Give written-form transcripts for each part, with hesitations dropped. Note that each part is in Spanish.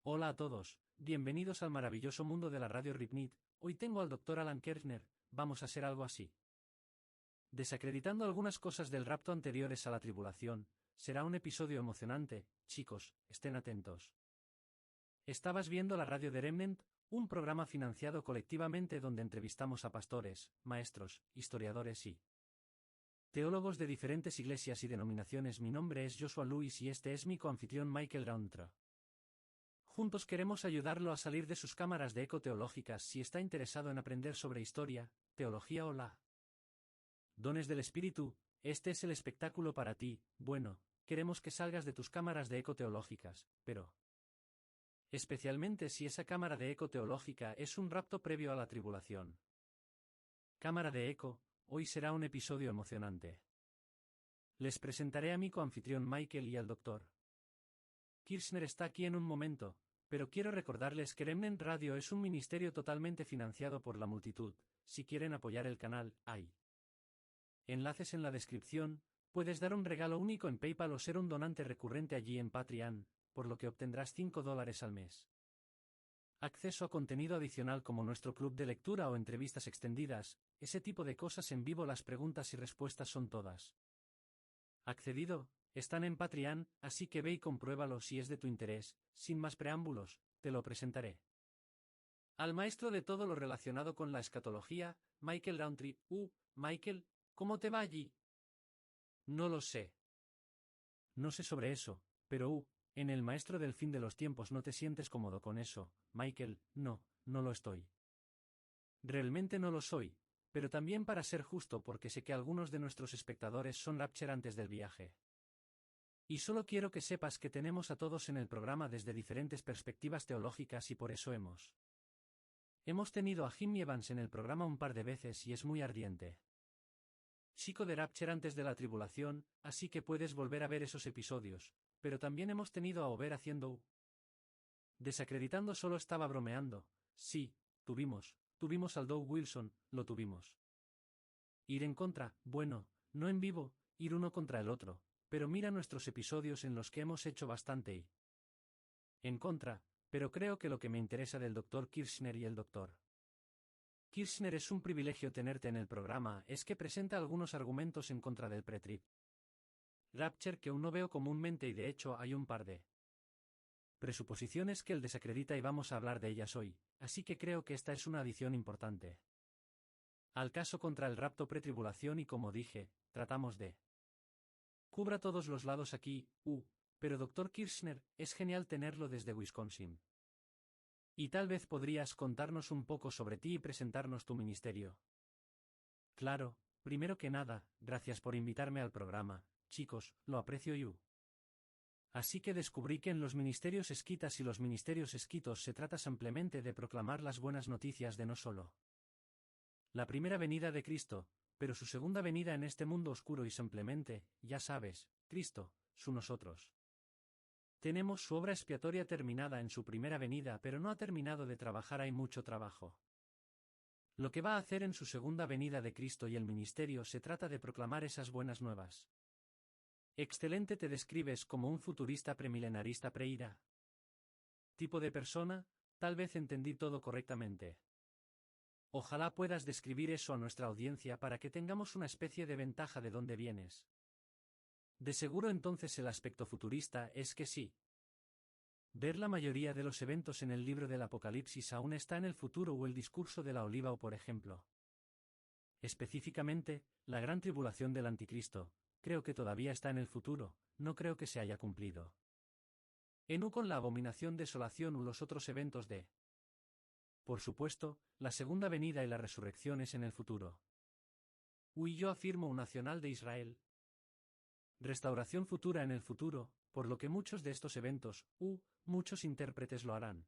Hola a todos, bienvenidos al maravilloso mundo de la radio Ripnit. Hoy tengo al Dr. Alan Kershner. Vamos a hacer algo así. Desacreditando algunas cosas del rapto anteriores a la tribulación. Será un episodio emocionante, chicos, estén atentos. Estabas viendo la radio de Remnant, un programa financiado colectivamente donde entrevistamos a pastores, maestros, historiadores y teólogos de diferentes iglesias y denominaciones. Mi nombre es Joshua Lewis y este es mi coanfitrión Michael Rountree. Juntos queremos ayudarlo a salir de sus cámaras de eco teológicas si está interesado en aprender sobre historia, teología o la dones del Espíritu. Este es el espectáculo para ti. Bueno, queremos que salgas de tus cámaras de eco teológicas, pero especialmente si esa cámara de eco teológica es un rapto previo a la tribulación. Cámara de eco, hoy será un episodio emocionante. Les presentaré a mi coanfitrión Michael y al Dr. Kershner está aquí en un momento, pero quiero recordarles que Remnant Radio es un ministerio totalmente financiado por la multitud. Si quieren apoyar el canal, hay enlaces en la descripción. Puedes dar un regalo único en PayPal o ser un donante recurrente allí en Patreon, por lo que obtendrás $5 al mes. Acceso a contenido adicional como nuestro club de lectura o entrevistas extendidas, ese tipo de cosas en vivo. Las preguntas y respuestas son todas accedido. Están en Patreon, así que ve y compruébalo si es de tu interés. Sin más preámbulos, te lo presentaré. Al maestro de todo lo relacionado con la escatología, Michael Rountree. Michael, ¿cómo te va allí? No lo sé. No sé sobre eso, pero en el maestro del fin de los tiempos no te sientes cómodo con eso, Michael. No lo estoy. Realmente no lo soy, pero también para ser justo porque sé que algunos de nuestros espectadores son rapture antes del viaje. Y solo quiero que sepas que tenemos a todos en el programa desde diferentes perspectivas teológicas y por eso hemos tenido a Jimmy Evans en el programa un par de veces y es muy ardiente. Chico de rapture antes de la tribulación, así que puedes volver a ver esos episodios, pero también hemos tenido a Over haciendo desacreditando. Solo estaba bromeando. Sí, tuvimos al Doug Wilson, lo tuvimos. Ir en contra, bueno, no en vivo, ir uno contra el otro. Pero mira nuestros episodios en los que hemos hecho bastante y en contra, pero creo que lo que me interesa del Dr. Kershner y el Dr. Kershner es un privilegio tenerte en el programa, es que presenta algunos argumentos en contra del pre-trib rapture que aún no veo comúnmente y de hecho hay un par de presuposiciones que él desacredita y vamos a hablar de ellas hoy, así que creo que esta es una adición importante al caso contra el rapto pretribulación y como dije, tratamos de cubra todos los lados aquí. Pero Dr. Kershner, es genial tenerlo desde Wisconsin. Y tal vez podrías contarnos un poco sobre ti y presentarnos tu ministerio. Claro, primero que nada, gracias por invitarme al programa, chicos, lo aprecio Así que descubrí que en los ministerios esquitas y los ministerios esquitos se trata simplemente de proclamar las buenas noticias de no solo la primera venida de Cristo, pero su segunda venida en este mundo oscuro y simplemente, ya sabes, Cristo, su nosotros. Tenemos su obra expiatoria terminada en su primera venida, pero no ha terminado de trabajar, hay mucho trabajo. Lo que va a hacer en su segunda venida de Cristo y el ministerio se trata de proclamar esas buenas nuevas. Excelente, te describes como un futurista premilenarista preira. Tipo de persona, tal vez entendí todo correctamente. Ojalá puedas describir eso a nuestra audiencia para que tengamos una especie de ventaja de dónde vienes. De seguro entonces el aspecto futurista es que sí. Ver la mayoría de los eventos en el libro del Apocalipsis aún está en el futuro o el discurso de la oliva o por ejemplo. Específicamente, la gran tribulación del anticristo, creo que todavía está en el futuro, no creo que se haya cumplido. Con la abominación desolación u los otros eventos de. Por supuesto, la segunda venida y la resurrección es en el futuro. Yo afirmo un nacional de Israel. Restauración futura en el futuro, por lo que muchos de estos eventos, muchos intérpretes lo harán.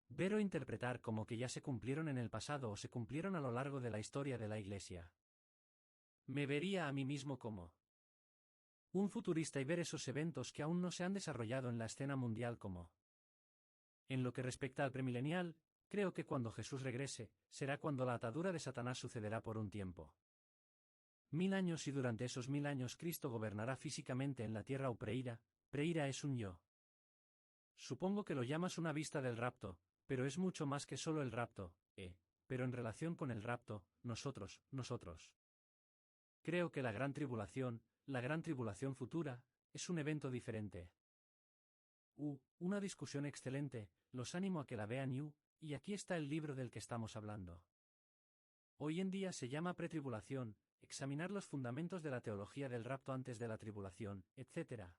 Ver o interpretar como que ya se cumplieron en el pasado o se cumplieron a lo largo de la historia de la Iglesia. Me vería a mí mismo como un futurista y ver esos eventos que aún no se han desarrollado en la escena mundial como. En lo que respecta al premilenial, creo que cuando Jesús regrese, será cuando la atadura de Satanás sucederá por un tiempo. 1000 años y durante esos 1000 años Cristo gobernará físicamente en la tierra o preira es un yo. Supongo que lo llamas una vista del rapto, pero es mucho más que solo el rapto, pero en relación con el rapto, nosotros. Creo que la gran tribulación futura, es un evento diferente. Una discusión excelente, los animo a que la vean y aquí está el libro del que estamos hablando. Hoy en día se llama pretribulación, examinar los fundamentos de la teología del rapto antes de la tribulación, etc.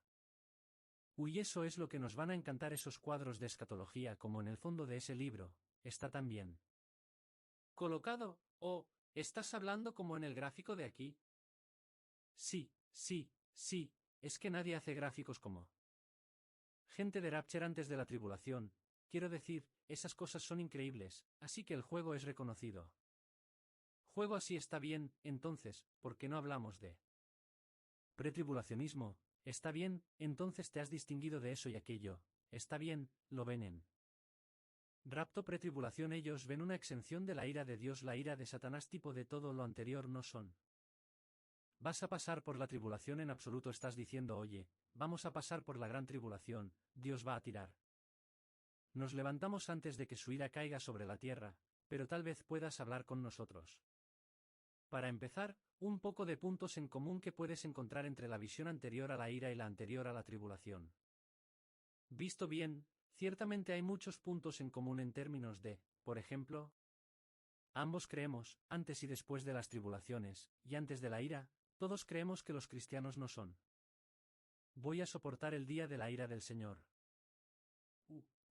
Eso es lo que nos van a encantar esos cuadros de escatología como en el fondo de ese libro, está tan bien colocado, ¿estás hablando como en el gráfico de aquí? Sí, es que nadie hace gráficos como gente de Rapture antes de la tribulación, quiero decir, esas cosas son increíbles, así que el juego es reconocido. Juego así está bien, entonces, ¿por qué no hablamos de pretribulacionismo? Está bien, entonces te has distinguido de eso y aquello, está bien, lo ven en rapto pretribulación ellos ven una exención de la ira de Dios la ira de Satanás tipo de todo lo anterior no son. Vas a pasar por la tribulación en absoluto estás diciendo oye, vamos a pasar por la gran tribulación, Dios va a tirar. Nos levantamos antes de que su ira caiga sobre la tierra, pero tal vez puedas hablar con nosotros. Para empezar, un poco de puntos en común que puedes encontrar entre la visión anterior a la ira y la anterior a la tribulación. Visto bien, ciertamente hay muchos puntos en común en términos de, por ejemplo, ambos creemos, antes y después de las tribulaciones, y antes de la ira, todos creemos que los cristianos no son. Voy a soportar el día de la ira del Señor.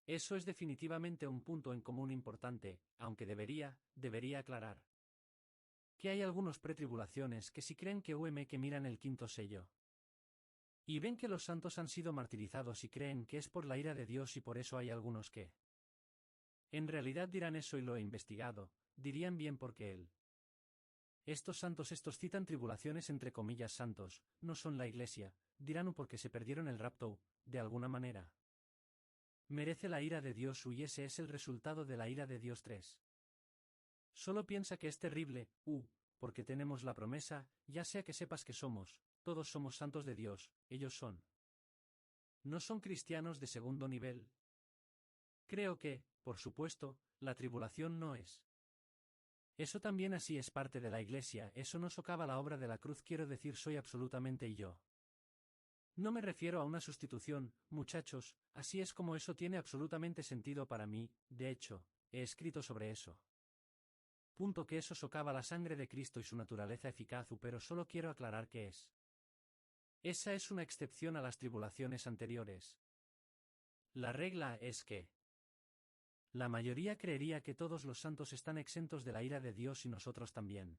Eso es definitivamente un punto en común importante, aunque debería aclarar que hay algunos pretribulaciones que sí creen que miran el quinto sello. Y ven que los santos han sido martirizados y creen que es por la ira de Dios y por eso hay algunos que en realidad dirán eso y lo he investigado, dirían bien porque él. Estos santos estos citan tribulaciones entre comillas santos, no son la iglesia, dirán porque se perdieron el rapto, de alguna manera. Merece la ira de Dios y ese es el resultado de la ira de Dios 3. Solo piensa que es terrible, porque tenemos la promesa, ya sea que sepas que todos somos santos de Dios, ellos son. No son cristianos de segundo nivel. Creo que, por supuesto, la tribulación no es. Eso también así es parte de la iglesia, eso no socava la obra de la cruz quiero decir soy absolutamente yo. No me refiero a una sustitución, muchachos, así es como eso tiene absolutamente sentido para mí, de hecho, he escrito sobre eso. Punto que eso socava la sangre de Cristo y su naturaleza eficaz, pero solo quiero aclarar que es. Esa es una excepción a las tribulaciones anteriores. La regla es que la mayoría creería que todos los santos están exentos de la ira de Dios y nosotros también.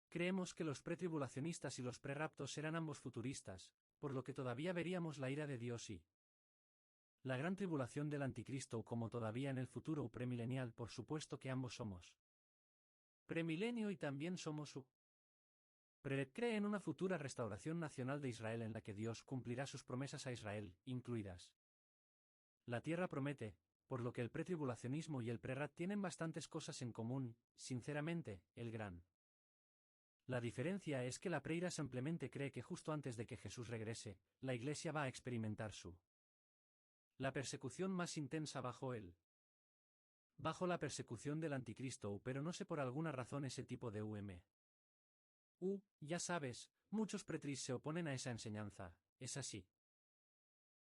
Creemos que los pretribulacionistas y los preraptos serán ambos futuristas, por lo que todavía veríamos la ira de Dios y la gran tribulación del anticristo como todavía en el futuro premilenial por supuesto que ambos somos premilenio y también somos cree en una futura restauración nacional de Israel en la que Dios cumplirá sus promesas a Israel, incluidas la tierra promete, por lo que el pretribulacionismo y el prerrat tienen bastantes cosas en común, sinceramente, La diferencia es que la preira simplemente cree que justo antes de que Jesús regrese, la iglesia va a experimentar la persecución más intensa bajo la persecución del anticristo, pero no sé por alguna razón ese tipo de ya sabes, muchos pretris se oponen a esa enseñanza, es así.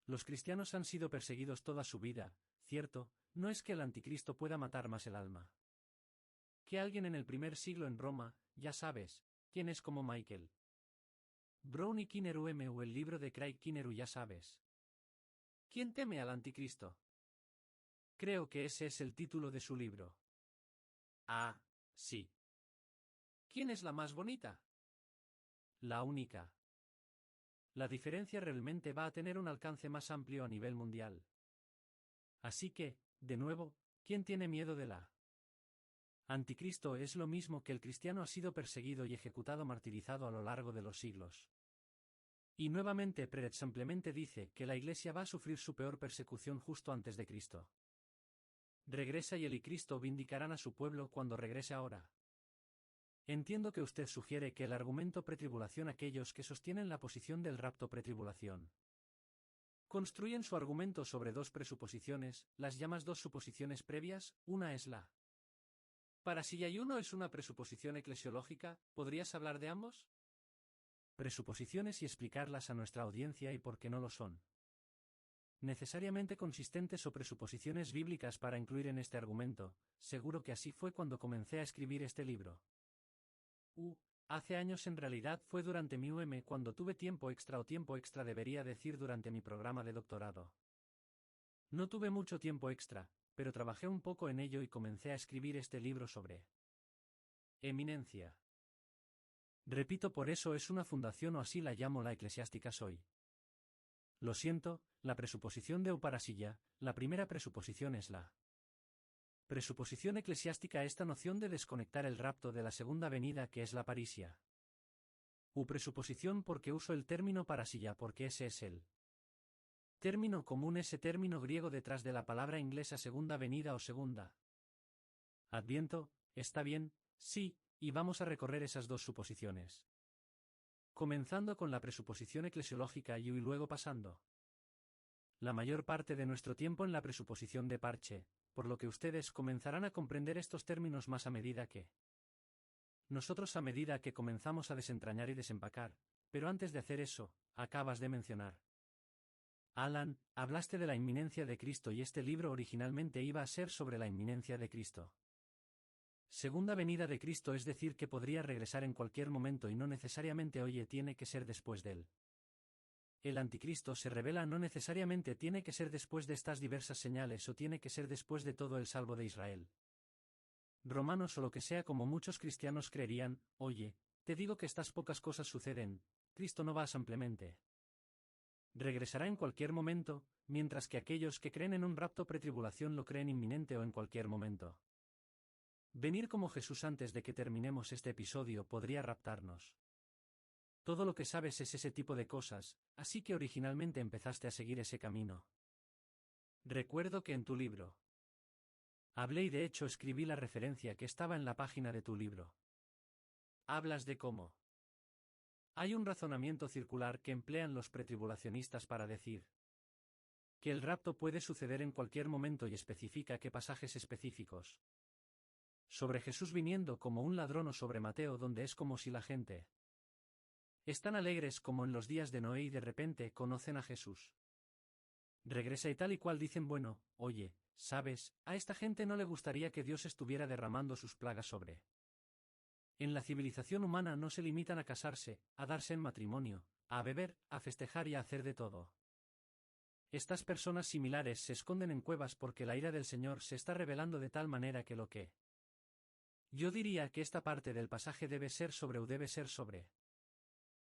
Los cristianos han sido perseguidos toda su vida, cierto, no es que el anticristo pueda matar más el alma que alguien en el primer siglo en Roma, ya sabes, quién es como Michael Brownie Kineru o el libro de Craig Kineru ya sabes. ¿Quién teme al anticristo? Creo que ese es el título de su libro. Ah, sí. ¿Quién es la más bonita? La única. La diferencia realmente va a tener un alcance más amplio a nivel mundial. Así que, de nuevo, ¿quién tiene miedo de la anticristo? Es lo mismo que el cristiano ha sido perseguido y ejecutado martirizado a lo largo de los siglos. Y nuevamente Peret simplemente dice que la iglesia va a sufrir su peor persecución justo antes de Cristo. Regresa y él y Cristo vindicarán a su pueblo cuando regrese ahora. Entiendo que usted sugiere que el argumento pretribulación aquellos que sostienen la posición del rapto pretribulación Construyen su argumento sobre dos presuposiciones, las llamas dos suposiciones previas, una es la parasilla y uno es una presuposición eclesiológica, ¿podrías hablar de ambos? Presuposiciones y explicarlas a nuestra audiencia y por qué no lo son. Necesariamente consistentes o presuposiciones bíblicas para incluir en este argumento, seguro que así fue cuando comencé a escribir este libro. Hace años en realidad fue durante mi cuando tuve tiempo extra debería decir durante mi programa de doctorado. No tuve mucho tiempo extra, pero trabajé un poco en ello y comencé a escribir este libro sobre eminencia. Repito, por eso es una fundación o así la llamo la eclesiástica soy. Lo siento, la presuposición de euparasilla, la primera presuposición es la presuposición eclesiástica, esta noción de desconectar el rapto de la segunda venida que es la parisia. Presuposición porque uso el término parasilla porque ese es el término común, ese término griego detrás de la palabra inglesa segunda venida o segunda adviento, está bien, sí, y vamos a recorrer esas dos suposiciones. Comenzando con la presuposición eclesiológica y luego pasando la mayor parte de nuestro tiempo en la presuposición de parche, por lo que ustedes comenzarán a comprender estos términos más a medida que nosotros a medida que comenzamos a desentrañar y desempacar, pero antes de hacer eso, acabas de mencionar. Alan, hablaste de la inminencia de Cristo y este libro originalmente iba a ser sobre la inminencia de Cristo. Segunda venida de Cristo, es decir, que podría regresar en cualquier momento y no necesariamente tiene que ser después de él. El anticristo se revela, no necesariamente tiene que ser después de estas diversas señales o tiene que ser después de todo el salvo de Israel. Romanos o lo que sea, como muchos cristianos creerían, te digo que estas pocas cosas suceden, Cristo no va simplemente. Regresará en cualquier momento, mientras que aquellos que creen en un rapto pretribulación lo creen inminente o en cualquier momento. Venir como Jesús antes de que terminemos este episodio podría raptarnos. Todo lo que sabes es ese tipo de cosas, así que originalmente empezaste a seguir ese camino. Recuerdo que en tu libro hablé y de hecho escribí la referencia que estaba en la página de tu libro. Hablas de cómo hay un razonamiento circular que emplean los pretribulacionistas para decir que el rapto puede suceder en cualquier momento y especifica qué pasajes específicos. Sobre Jesús viniendo como un ladrón o sobre Mateo, donde es como si la gente están alegres como en los días de Noé y de repente conocen a Jesús. Regresa y tal y cual dicen, bueno, ¿sabes? A esta gente no le gustaría que Dios estuviera derramando sus plagas sobre. En la civilización humana no se limitan a casarse, a darse en matrimonio, a beber, a festejar y a hacer de todo. Estas personas similares se esconden en cuevas porque la ira del Señor se está revelando de tal manera que lo que yo diría que esta parte del pasaje debe ser sobre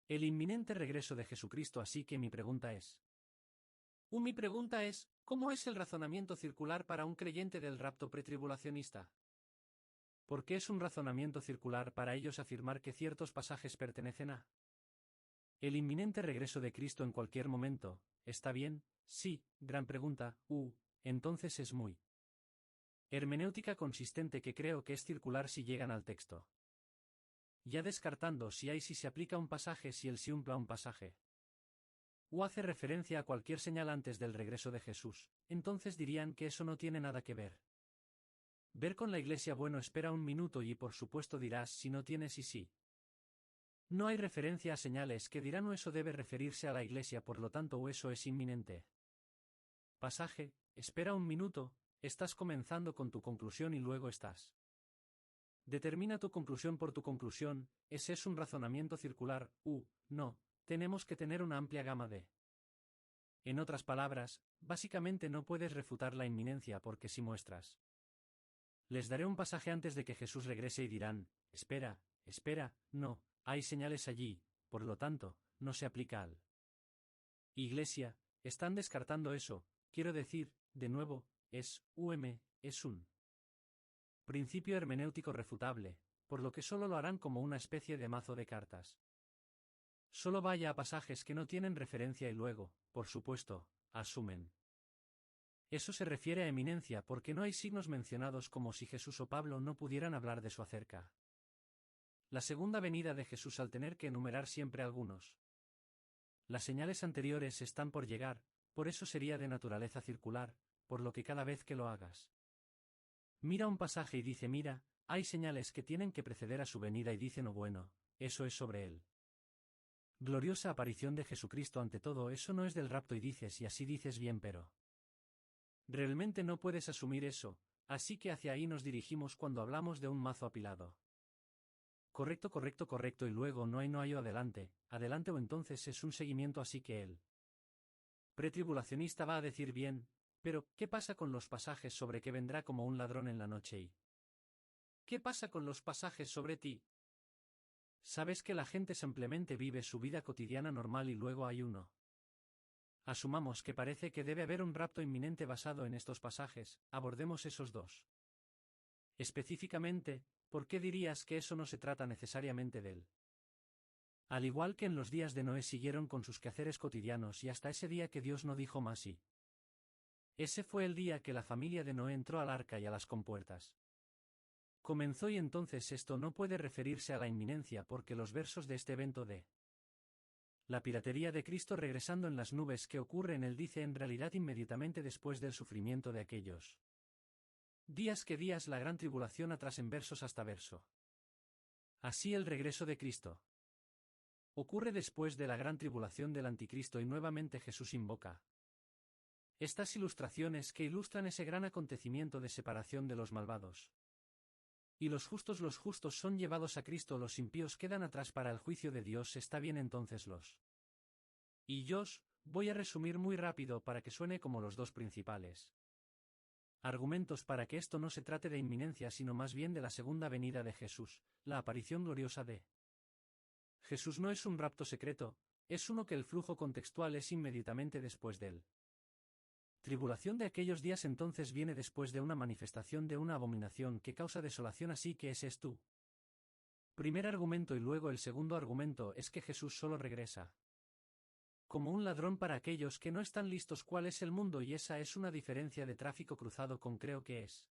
el inminente regreso de Jesucristo, así que mi pregunta es, ¿cómo es el razonamiento circular para un creyente del rapto pretribulacionista? ¿Por qué es un razonamiento circular para ellos afirmar que ciertos pasajes pertenecen a el inminente regreso de Cristo en cualquier momento? ¿Está bien? Sí, gran pregunta. Entonces es muy hermenéutica consistente, que creo que es circular si llegan al texto. Ya descartando si se aplica un pasaje, si el siumpla un pasaje hace referencia a cualquier señal antes del regreso de Jesús, entonces dirían que eso no tiene nada que ver. Ver con la iglesia. Bueno, espera un minuto y por supuesto dirás si no tienes y sí. No hay referencia a señales que dirán eso debe referirse a la iglesia, por lo tanto eso es inminente. Pasaje, espera un minuto, estás comenzando con tu conclusión y luego estás. Determina tu conclusión por tu conclusión, ese es un razonamiento circular. No, tenemos que tener una amplia gama de. En otras palabras, básicamente no puedes refutar la inminencia porque si muestras. Les daré un pasaje antes de que Jesús regrese y dirán, espera, no, hay señales allí, por lo tanto, no se aplica al. Iglesia, están descartando eso, quiero decir, de nuevo, es un principio hermenéutico refutable, por lo que solo lo harán como una especie de mazo de cartas. Solo vaya a pasajes que no tienen referencia y luego, por supuesto, asumen. Eso se refiere a eminencia porque no hay signos mencionados, como si Jesús o Pablo no pudieran hablar de su acerca. La segunda venida de Jesús al tener que enumerar siempre algunos. Las señales anteriores están por llegar, por eso sería de naturaleza circular, por lo que cada vez que lo hagas. Mira un pasaje y dice mira, hay señales que tienen que preceder a su venida y dicen oh bueno, eso es sobre él. Gloriosa aparición de Jesucristo ante todo eso no es del rapto y dices y así dices bien pero. Realmente no puedes asumir eso, así que hacia ahí nos dirigimos cuando hablamos de un mazo apilado. Correcto, correcto, correcto y luego no hay o adelante, adelante o entonces es un seguimiento así que el pretribulacionista va a decir bien, pero, ¿qué pasa con los pasajes sobre que vendrá como un ladrón en la noche y? ¿Qué pasa con los pasajes sobre ti? Sabes que la gente simplemente vive su vida cotidiana normal y luego hay uno. Asumamos que parece que debe haber un rapto inminente basado en estos pasajes, abordemos esos dos. Específicamente, ¿por qué dirías que eso no se trata necesariamente de él? Al igual que en los días de Noé siguieron con sus quehaceres cotidianos y hasta ese día que Dios no dijo más y. Ese fue el día que la familia de Noé entró al arca y a las compuertas. Comenzó y entonces esto no puede referirse a la inminencia porque los versos de este evento de la piratería de Cristo regresando en las nubes que ocurre en él dice en realidad inmediatamente después del sufrimiento de aquellos días que días la gran tribulación atrás en versos hasta verso. Así el regreso de Cristo ocurre después de la gran tribulación del anticristo y nuevamente Jesús invoca estas ilustraciones que ilustran ese gran acontecimiento de separación de los malvados. Y los justos son llevados a Cristo, los impíos quedan atrás para el juicio de Dios. Está bien entonces los. Y yo voy a resumir muy rápido para que suene como los dos principales argumentos para que esto no se trate de inminencia sino más bien de la segunda venida de Jesús, la aparición gloriosa de Jesús no es un rapto secreto, es uno que el flujo contextual es inmediatamente después de él. Tribulación de aquellos días entonces viene después de una manifestación de una abominación que causa desolación así que ese es tú. Primer argumento y luego el segundo argumento es que Jesús solo regresa como un ladrón para aquellos que no están listos cuál es el mundo y esa es una diferencia de tráfico cruzado con creo que es.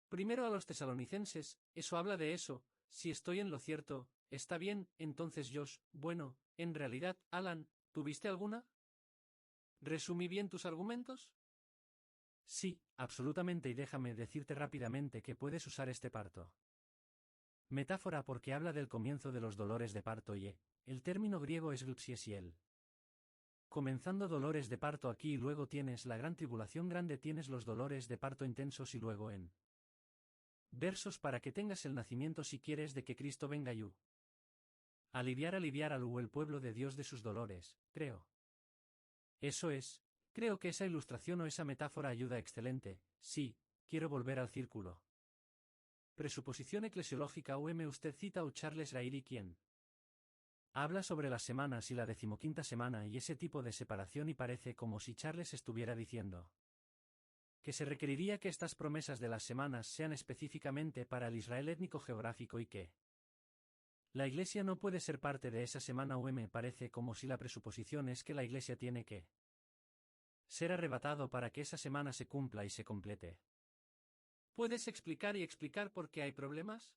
Primero a los tesalonicenses, eso habla de eso, si estoy en lo cierto, está bien, entonces Josh, bueno, en realidad, Alan, ¿tuviste alguna? ¿Resumí bien tus argumentos? Sí, absolutamente y déjame decirte rápidamente que puedes usar este parto metáfora porque habla del comienzo de los dolores de parto y el término griego es glupsiesiel. Comenzando dolores de parto aquí y luego tienes la gran tribulación grande tienes los dolores de parto intensos y luego en versos para que tengas el nacimiento si quieres de que Cristo venga y aliviar al el pueblo de Dios de sus dolores, creo. Eso es, creo que esa ilustración o esa metáfora ayuda excelente, sí, quiero volver al círculo. Presuposición eclesiológica usted cita a Charles Rairi quien habla sobre las semanas y la 15ª semana y ese tipo de separación y parece como si Charles estuviera diciendo que se requeriría que estas promesas de las semanas sean específicamente para el Israel étnico geográfico y que la Iglesia no puede ser parte de esa semana parece como si la presuposición es que la Iglesia tiene que ser arrebatado para que esa semana se cumpla y se complete. ¿Puedes explicar por qué hay problemas?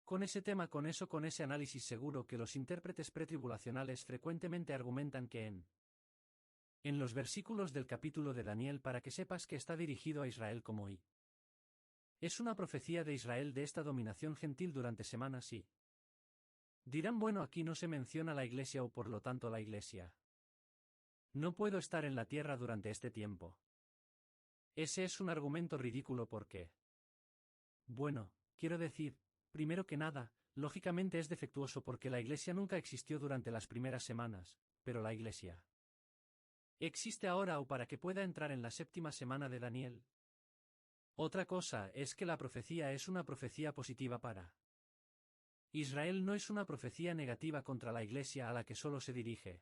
Con ese tema con ese análisis seguro que los intérpretes pretribulacionales frecuentemente argumentan que en los versículos del capítulo de Daniel para que sepas que está dirigido a Israel como es una profecía de Israel de esta dominación gentil durante semanas y dirán bueno aquí no se menciona la Iglesia o por lo tanto la Iglesia no puedo estar en la tierra durante este tiempo. Ese es un argumento ridículo porque bueno, quiero decir, primero que nada, lógicamente es defectuoso porque la Iglesia nunca existió durante las primeras semanas, pero la Iglesia existe ahora o para que pueda entrar en la 7ª semana de Daniel. Otra cosa es que la profecía es una profecía positiva para Israel no es una profecía negativa contra la Iglesia a la que solo se dirige.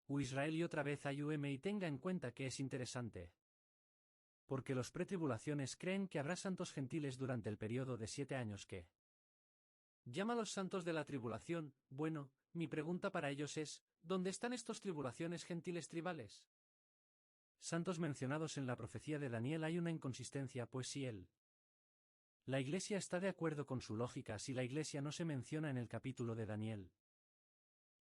Israel y otra vez hay y tenga en cuenta que es interesante. Porque los pretribulaciones creen que habrá santos gentiles durante el periodo de 7 años que llama los santos de la tribulación. Bueno, mi pregunta para ellos es, ¿dónde están estos tribulaciones gentiles tribales? Santos mencionados en la profecía de Daniel hay una inconsistencia pues si la Iglesia está de acuerdo con su lógica si la Iglesia no se menciona en el capítulo de Daniel.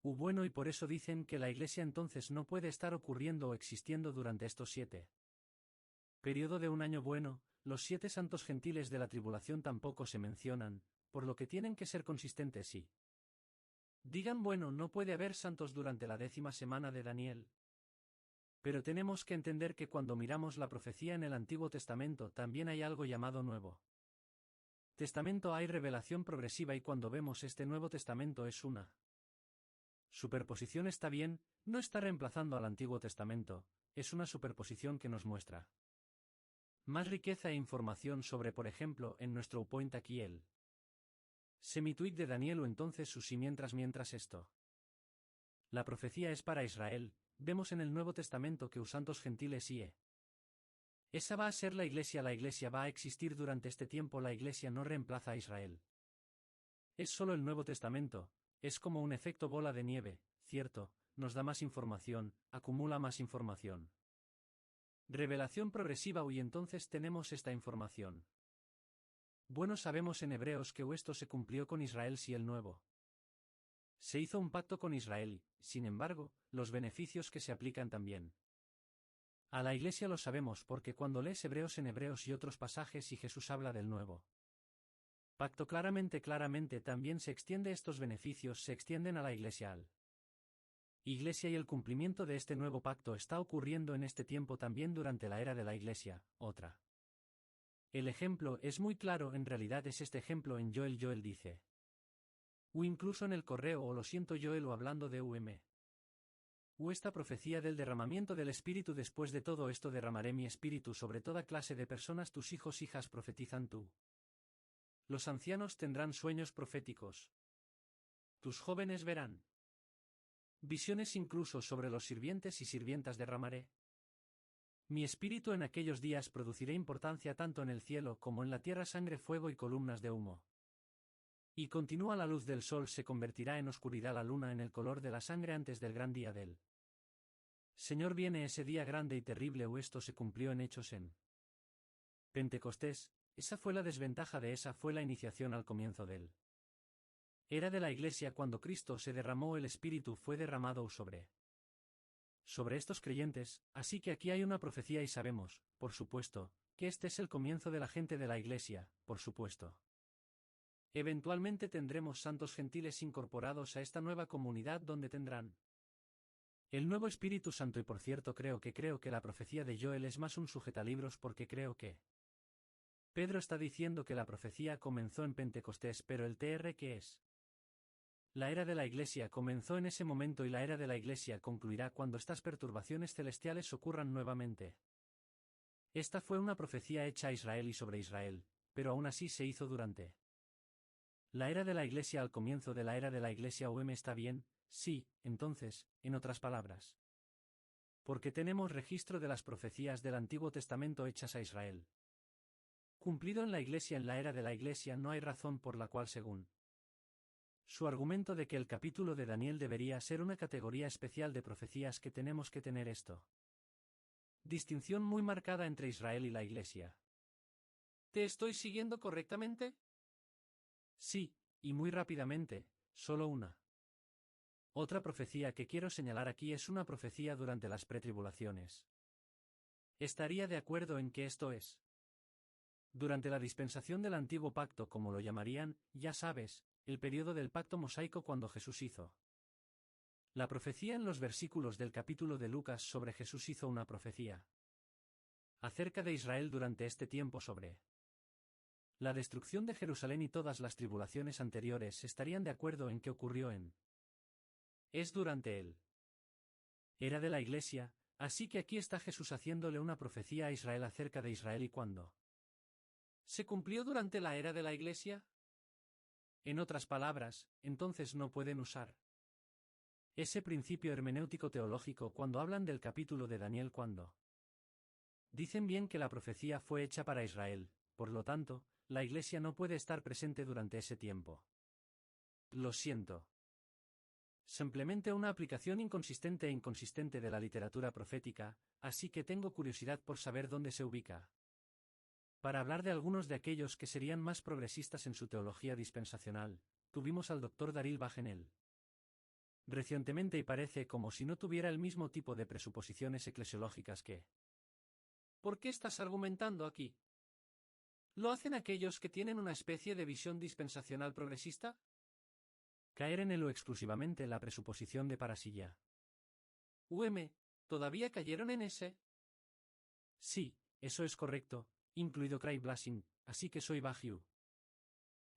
Bueno, y por eso dicen que la Iglesia entonces no puede estar ocurriendo o existiendo durante estos 7 periodo de un año bueno. Los 7 santos gentiles de la tribulación tampoco se mencionan, por lo que tienen que ser consistentes y digan bueno, no puede haber santos durante la 10ª semana de Daniel. Pero tenemos que entender que cuando miramos la profecía en el Antiguo Testamento también hay algo llamado Nuevo Testamento, hay revelación progresiva, y cuando vemos este Nuevo Testamento es una superposición. Está bien, no está reemplazando al Antiguo Testamento, es una superposición que nos muestra más riqueza e información sobre, por ejemplo, en nuestro point aquí el semitweet de Daniel o entonces su sí. Mientras esto, la profecía es para Israel, vemos en el Nuevo Testamento que santos gentiles y esa va a ser la Iglesia va a existir durante este tiempo. La Iglesia no reemplaza a Israel. Es solo el Nuevo Testamento, es como un efecto bola de nieve, cierto, nos da más información, acumula más información. Revelación progresiva, y entonces tenemos esta información. Bueno, sabemos en Hebreos que esto se cumplió con Israel si el nuevo se hizo un pacto con Israel, sin embargo, los beneficios que se aplican también a la Iglesia lo sabemos porque cuando lees Hebreos en Hebreos y otros pasajes y Jesús habla del nuevo pacto claramente también se extiende, estos beneficios se extienden a la Iglesia y el cumplimiento de este nuevo pacto está ocurriendo en este tiempo también durante la era de la Iglesia. Otra. El ejemplo es muy claro, en realidad es este ejemplo en Joel. Joel dice o incluso en el correo, o lo siento Joel, o hablando de esta profecía del derramamiento del Espíritu. Después de todo esto derramaré mi Espíritu sobre toda clase de personas, tus hijos hijas profetizan tú. Los ancianos tendrán sueños proféticos. Tus jóvenes verán visiones, incluso sobre los sirvientes y sirvientas derramaré mi Espíritu en aquellos días. Produciré importancia tanto en el cielo como en la tierra, sangre, fuego y columnas de humo. Y continúa, la luz del sol se convertirá en oscuridad, la luna en el color de la sangre antes del gran día del Señor. Viene ese día grande y terrible, esto se cumplió en Hechos en Pentecostés. Esa fue la desventaja de esa fue la iniciación al comienzo del era de la Iglesia. Cuando Cristo se derramó, el Espíritu fue derramado sobre estos creyentes, así que aquí hay una profecía y sabemos, por supuesto, que este es el comienzo de la gente de la Iglesia, por supuesto. Eventualmente tendremos santos gentiles incorporados a esta nueva comunidad donde tendrán el nuevo Espíritu Santo. Y por cierto, creo que la profecía de Joel es más un sujetalibros, porque creo que Pedro está diciendo que la profecía comenzó en Pentecostés, pero el TR que es la era de la Iglesia comenzó en ese momento, y la era de la Iglesia concluirá cuando estas perturbaciones celestiales ocurran nuevamente. Esta fue una profecía hecha a Israel y sobre Israel, pero aún así se hizo durante la era de la Iglesia. Al comienzo de la era de la Iglesia. ¿Está bien? Sí, entonces, en otras palabras. Porque tenemos registro de las profecías del Antiguo Testamento hechas a Israel. Cumplido en la Iglesia. En la era de la Iglesia no hay razón por la cual, según su argumento de que el capítulo de Daniel debería ser una categoría especial de profecías, que tenemos que tener esto. Distinción muy marcada entre Israel y la Iglesia. ¿Te estoy siguiendo correctamente? Sí, y muy rápidamente, solo una. Otra profecía que quiero señalar aquí es una profecía durante las pretribulaciones. Estaría de acuerdo en que esto es durante la dispensación del antiguo pacto, como lo llamarían, ya sabes, el periodo del pacto mosaico, cuando Jesús hizo la profecía. En los versículos del capítulo de Lucas sobre Jesús hizo una profecía acerca de Israel durante este tiempo sobre la destrucción de Jerusalén, y todas las tribulaciones anteriores estarían de acuerdo en que ocurrió es durante él era de la Iglesia. Así que aquí está Jesús haciéndole una profecía a Israel acerca de Israel. ¿Y cuándo se cumplió? Durante la era de la Iglesia. En otras palabras, entonces no pueden usar ese principio hermenéutico teológico cuando hablan del capítulo de Daniel, cuando dicen bien que la profecía fue hecha para Israel. Por lo tanto, la Iglesia no puede estar presente durante ese tiempo. Lo siento. Simplemente una aplicación inconsistente e inconsistente de la literatura profética, así que tengo curiosidad por saber dónde se ubica. Para hablar de algunos de aquellos que serían más progresistas en su teología dispensacional, tuvimos al Dr. Daryl Bach en él. recientemente y parece como si no tuviera el mismo tipo de presuposiciones eclesiológicas que... ¿Por qué estás argumentando aquí? ¿Lo hacen aquellos que tienen una especie de visión dispensacional progresista? Caer en lo exclusivamente la presuposición de parasilla. ¿Todavía cayeron en ese? Sí, eso es correcto, incluido Craig Blessing, así que soy Bajiu.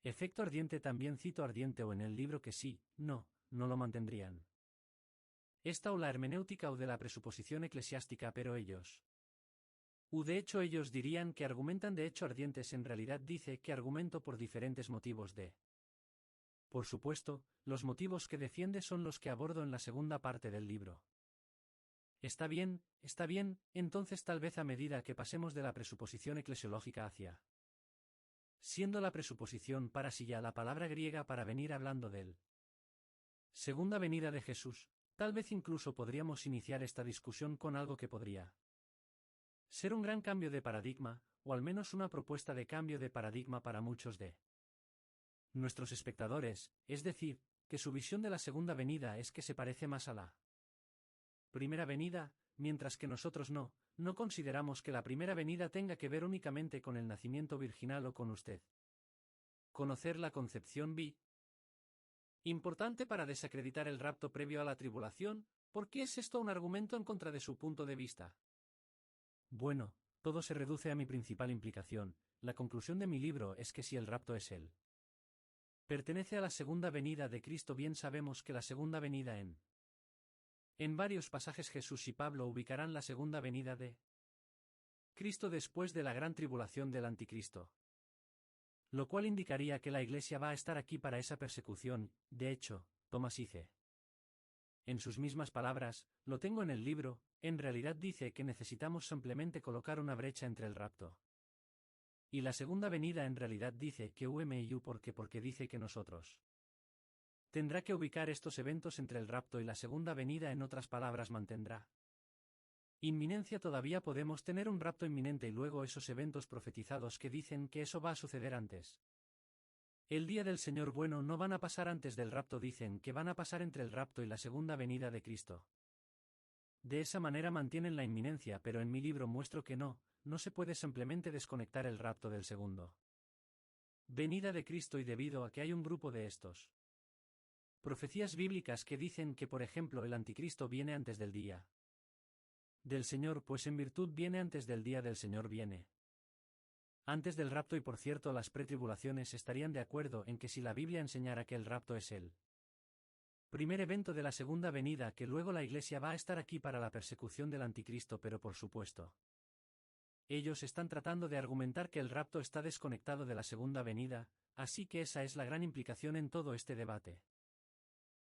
Efecto ardiente también cito ardiente o en el libro que sí, no lo mantendrían. Esta o la hermenéutica o de la presuposición eclesiástica pero ellos. De hecho ellos dirían que argumentan de hecho ardientes en realidad dice que argumento por diferentes motivos de. Por supuesto, los motivos que defiende son los que abordo en la segunda parte del libro. Está bien, entonces tal vez a medida que pasemos de la presuposición eclesiológica hacia. Siendo la presuposición parasilla la palabra griega para venir hablando de él. Segunda venida de Jesús, tal vez incluso podríamos iniciar esta discusión con algo que podría ser un gran cambio de paradigma, o al menos una propuesta de cambio de paradigma para muchos de nuestros espectadores, es decir, que su visión de la segunda venida es que se parece más a la primera venida, mientras que nosotros no consideramos que la primera venida tenga que ver únicamente con el nacimiento virginal o con usted. Conocer la concepción importante para desacreditar el rapto previo a la tribulación, ¿por qué es esto un argumento en contra de su punto de vista? Bueno, todo se reduce a mi principal implicación, la conclusión de mi libro es que si el rapto es él. Pertenece a la segunda venida de Cristo bien sabemos que la segunda venida en varios pasajes Jesús y Pablo ubicarán la segunda venida de Cristo después de la gran tribulación del anticristo. Lo cual indicaría que la Iglesia va a estar aquí para esa persecución, de hecho, Tomás dice. En sus mismas palabras, lo tengo en el libro, en realidad dice que necesitamos simplemente colocar una brecha entre el rapto y la segunda venida en realidad dice que porque dice que nosotros tendrá que ubicar estos eventos entre el rapto y la segunda venida en otras palabras mantendrá inminencia todavía podemos tener un rapto inminente y luego esos eventos profetizados que dicen que eso va a suceder antes. El día del Señor bueno no van a pasar antes del rapto dicen que van a pasar entre el rapto y la segunda venida de Cristo. De esa manera mantienen la inminencia pero en mi libro muestro que no se puede simplemente desconectar el rapto del segundo venida de Cristo y debido a que hay un grupo de estos profecías bíblicas que dicen que por ejemplo el anticristo viene antes del día del Señor pues en virtud viene antes del día del Señor viene antes del rapto y por cierto las pretribulaciones estarían de acuerdo en que si la Biblia enseñara que el rapto es el primer evento de la segunda venida que luego la Iglesia va a estar aquí para la persecución del anticristo pero por supuesto ellos están tratando de argumentar que el rapto está desconectado de la segunda venida, así que esa es la gran implicación en todo este debate.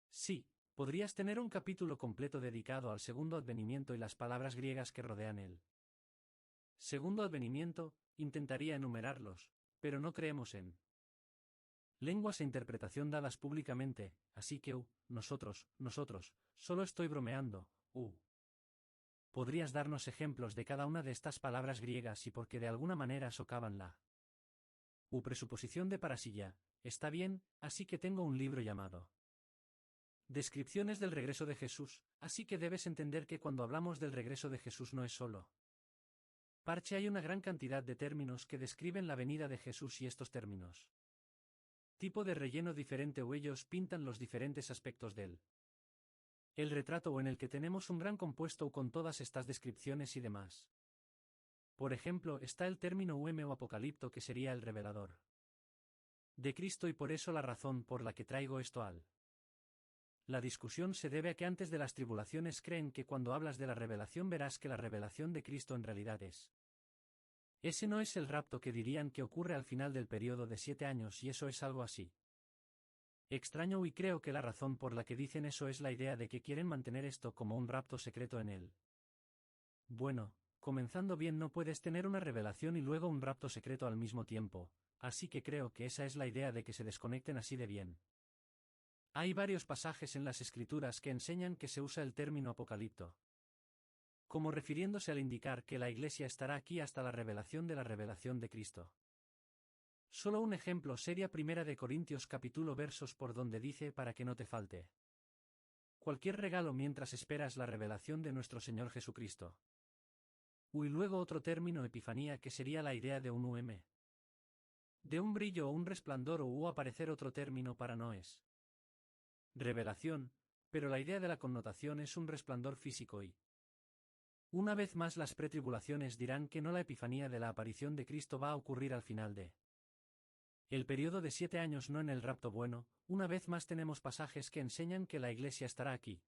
Sí, podrías tener un capítulo completo dedicado al segundo advenimiento y las palabras griegas que rodean él. Segundo advenimiento, intentaría enumerarlos, pero no creemos en lenguas e interpretación dadas públicamente, así que nosotros, solo estoy bromeando, ¿Podrías darnos ejemplos de cada una de estas palabras griegas y por qué de alguna manera socavan la presuposición de parasilla? Está bien, así que tengo un libro llamado Descripciones del regreso de Jesús, así que debes entender que cuando hablamos del regreso de Jesús no es solo parche hay una gran cantidad de términos que describen la venida de Jesús y estos términos. Tipo de relleno diferente o ellos pintan los diferentes aspectos del el retrato o en el que tenemos un gran compuesto con todas estas descripciones y demás. Por ejemplo, está el término o apocalipto que sería el revelador de Cristo y por eso la razón por la que traigo esto al. La discusión se debe a que antes de las tribulaciones creen que cuando hablas de la revelación verás que la revelación de Cristo en realidad es. Ese no es el rapto que dirían que ocurre al final del periodo de 7 años y eso es algo así. Extraño y creo que la razón por la que dicen eso es la idea de que quieren mantener esto como un rapto secreto en él. Bueno, comenzando bien no puedes tener una revelación y luego un rapto secreto al mismo tiempo, así que creo que esa es la idea de que se desconecten así de bien. Hay varios pasajes en las Escrituras que enseñan que se usa el término apocalipto como refiriéndose al indicar que la Iglesia estará aquí hasta la revelación de Cristo. Solo un ejemplo sería 1 Corintios capítulo versos por donde dice para que no te falte Cualquier regalo mientras esperas la revelación de nuestro Señor Jesucristo. Y luego otro término epifanía que sería la idea de un de un brillo o un resplandor o aparecer otro término para no es revelación, pero la idea de la connotación es un resplandor físico y una vez más las pretribulaciones dirán que no la epifanía de la aparición de Cristo va a ocurrir al final de el periodo de 7 años no en el rapto bueno. Una vez más tenemos pasajes que enseñan que la Iglesia estará aquí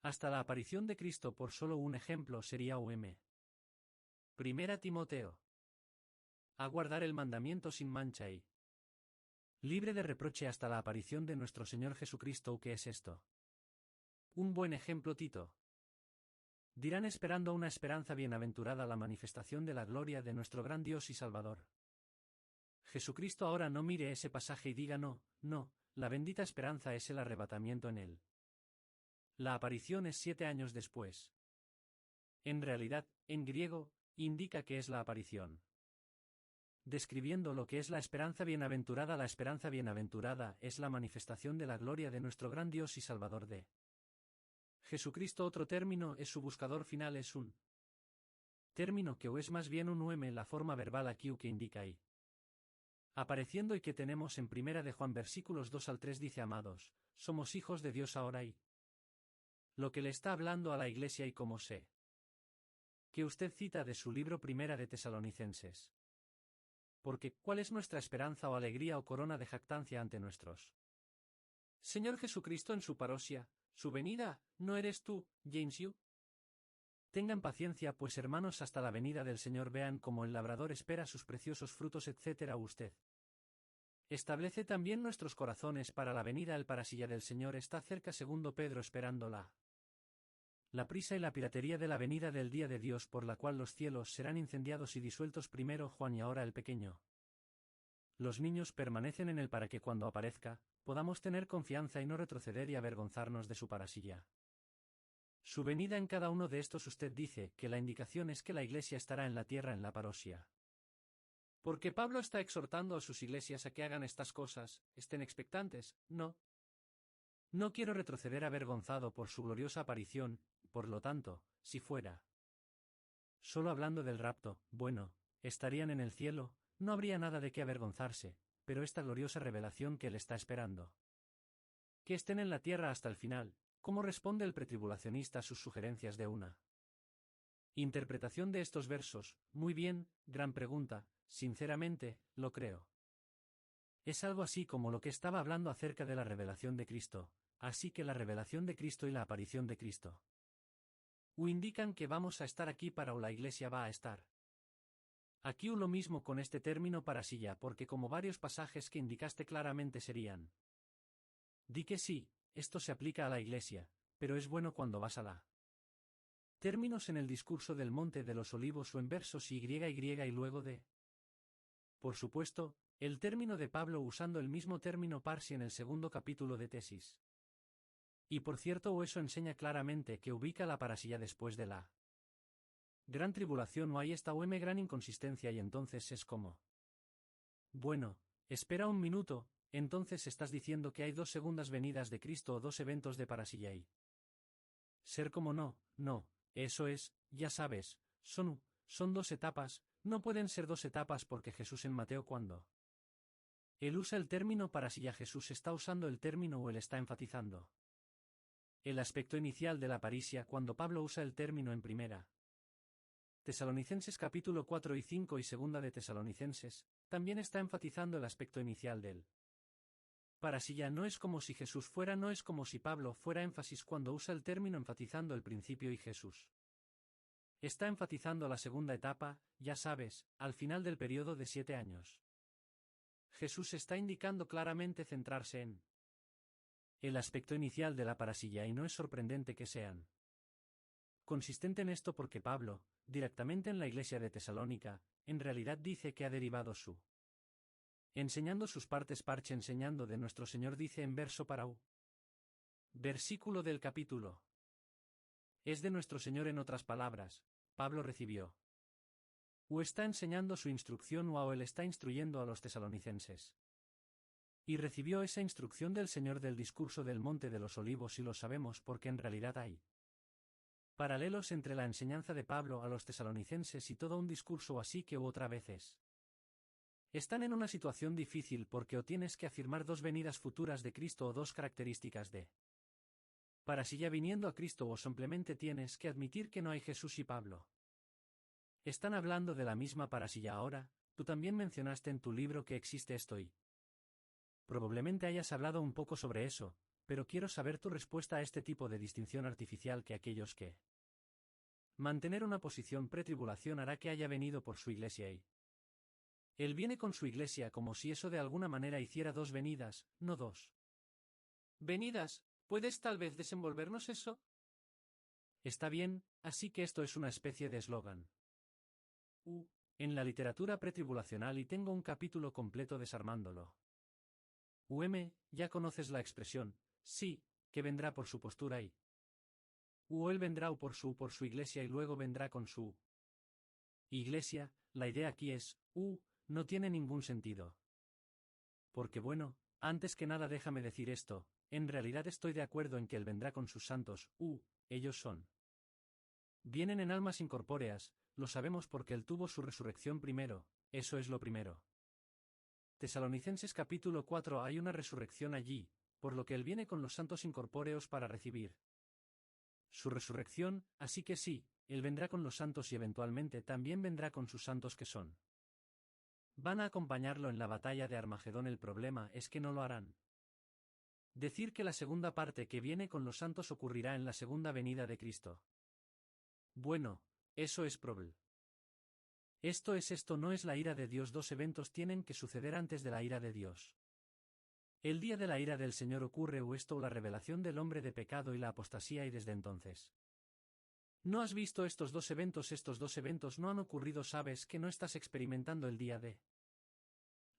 hasta la aparición de Cristo. Por solo un ejemplo sería Primera Timoteo. A guardar el mandamiento sin mancha y libre de reproche hasta la aparición de nuestro Señor Jesucristo. ¿Qué es esto? Un buen ejemplo. Tito. Dirán esperando una esperanza bienaventurada la manifestación de la gloria de nuestro gran Dios y Salvador Jesucristo. Ahora no mire ese pasaje y diga no, la bendita esperanza es el arrebatamiento en él. La aparición es 7 años después. En realidad, en griego, indica que es la aparición. Describiendo lo que es la esperanza bienaventurada. La esperanza bienaventurada es la manifestación de la gloria de nuestro gran Dios y Salvador de Jesucristo. Otro término es su buscador final. Es un término que o es más bien un la forma verbal aquí que indica ahí apareciendo y que tenemos en Primera de Juan versículos 2 al 3 dice: amados, somos hijos de Dios ahora y lo que le está hablando a la Iglesia y como sé que usted cita de su libro Primera de Tesalonicenses. Porque, ¿cuál es nuestra esperanza o alegría o corona de jactancia ante nuestros Señor Jesucristo en su parousia, su venida? ¿No eres tú, James Yu? Tengan paciencia pues hermanos hasta la venida del Señor. Vean cómo el labrador espera sus preciosos frutos etc. Usted establece también nuestros corazones para la venida. El parasilla del Señor está cerca. Segundo Pedro. Esperando la prisa y la piratería de la venida del día de Dios, por la cual los cielos serán incendiados y disueltos. Primero Juan. Y ahora el pequeño. Los niños permanecen en él para que cuando aparezca, podamos tener confianza y no retroceder y avergonzarnos de su parasilla. Su venida en cada uno de estos. Usted dice que la indicación es que la Iglesia estará en la tierra en la parousia. Porque Pablo está exhortando a sus iglesias a que hagan estas cosas, estén expectantes. No quiero retroceder avergonzado por su gloriosa aparición. Por lo tanto, si fuera solo hablando del rapto, bueno, estarían en el cielo, no habría nada de qué avergonzarse, pero esta gloriosa revelación que él está esperando, que estén en la tierra hasta el final. ¿Cómo responde el pretribulacionista a sus sugerencias de una interpretación de estos versos? Muy bien, gran pregunta, sinceramente, lo creo. Es algo así como lo que estaba hablando acerca de la revelación de Cristo, así que la revelación de Cristo y la aparición de Cristo indican que vamos a estar aquí para o la Iglesia va a estar aquí. Lo mismo con este término parasilla, porque como varios pasajes que indicaste claramente serían. Di que sí, esto se aplica a la Iglesia, pero es bueno cuando vas a la términos en el discurso del Monte de los Olivos o en versos y luego de. Por supuesto, el término de Pablo usando el mismo término parsi en el segundo capítulo de Tesis. Y por cierto, eso enseña claramente que ubica la parasilla después de la gran tribulación. O hay esta gran inconsistencia y entonces es como. Bueno, espera un minuto, entonces estás diciendo que hay 2 segundas venidas de Cristo o 2 eventos de parasilla y ser como no, eso es, ya sabes, son 2 etapas, no pueden ser 2 etapas porque Jesús en Mateo cuando él usa el término parasilla, Jesús está usando el término o él está enfatizando el aspecto inicial de la parisia. Cuando Pablo usa el término en Primera Tesalonicenses capítulo 4 y 5 y Segunda de Tesalonicenses, también está enfatizando el aspecto inicial del parasilla. No es como si Jesús fuera, no es como si Pablo fuera énfasis cuando usa el término enfatizando el principio y Jesús está enfatizando la segunda etapa, ya sabes, al final del periodo de 7 años. Jesús está indicando claramente centrarse en el aspecto inicial de la parasilla y no es sorprendente que sean consistente en esto porque Pablo, directamente en la iglesia de Tesalónica, en realidad dice que ha derivado su enseñando sus partes parche enseñando de nuestro Señor. Dice en verso parau. Versículo del capítulo. Es de nuestro Señor. En otras palabras, Pablo recibió o está enseñando su instrucción o él está instruyendo a los tesalonicenses. Y recibió esa instrucción del Señor del discurso del Monte de los Olivos y lo sabemos porque en realidad hay paralelos entre la enseñanza de Pablo a los tesalonicenses y todo un discurso así que u otra veces. Están en una situación difícil porque o tienes que afirmar dos venidas futuras de Cristo o dos características de parasilla viniendo a Cristo o simplemente tienes que admitir que no hay Jesús y Pablo. Están hablando de la misma parasilla ahora, tú también mencionaste en tu libro que existe esto y probablemente hayas hablado un poco sobre eso, pero quiero saber tu respuesta a este tipo de distinción artificial que aquellos que mantener una posición pretribulación hará que haya venido por su iglesia y él viene con su iglesia como si eso de alguna manera hiciera dos venidas, no dos venidas. ¿Puedes tal vez desenvolvernos eso? Está bien, así que esto es una especie de eslogan. En la literatura pretribulacional y tengo un capítulo completo desarmándolo. Ya conoces la expresión, sí, que vendrá por su postura y él vendrá por su iglesia y luego vendrá con su iglesia. La idea aquí es, no tiene ningún sentido. Porque bueno, antes que nada déjame decir esto, en realidad estoy de acuerdo en que él vendrá con sus santos, ellos son. Vienen en almas incorpóreas, lo sabemos porque él tuvo su resurrección primero, eso es lo primero. Tesalonicenses capítulo 4 hay una resurrección allí, por lo que él viene con los santos incorpóreos para recibir su resurrección, así que sí, él vendrá con los santos y eventualmente también vendrá con sus santos que son. Van a acompañarlo en la batalla de Armagedón. El problema es que no lo harán. Decir que la segunda parte que viene con los santos ocurrirá en la segunda venida de Cristo. Bueno, eso es probable. Esto no es la ira de Dios. Dos eventos tienen que suceder antes de la ira de Dios. El día de la ira del Señor ocurre o la revelación del hombre de pecado y la apostasía y desde entonces. ¿No has visto estos dos eventos no han ocurrido? Sabes que no estás experimentando el día de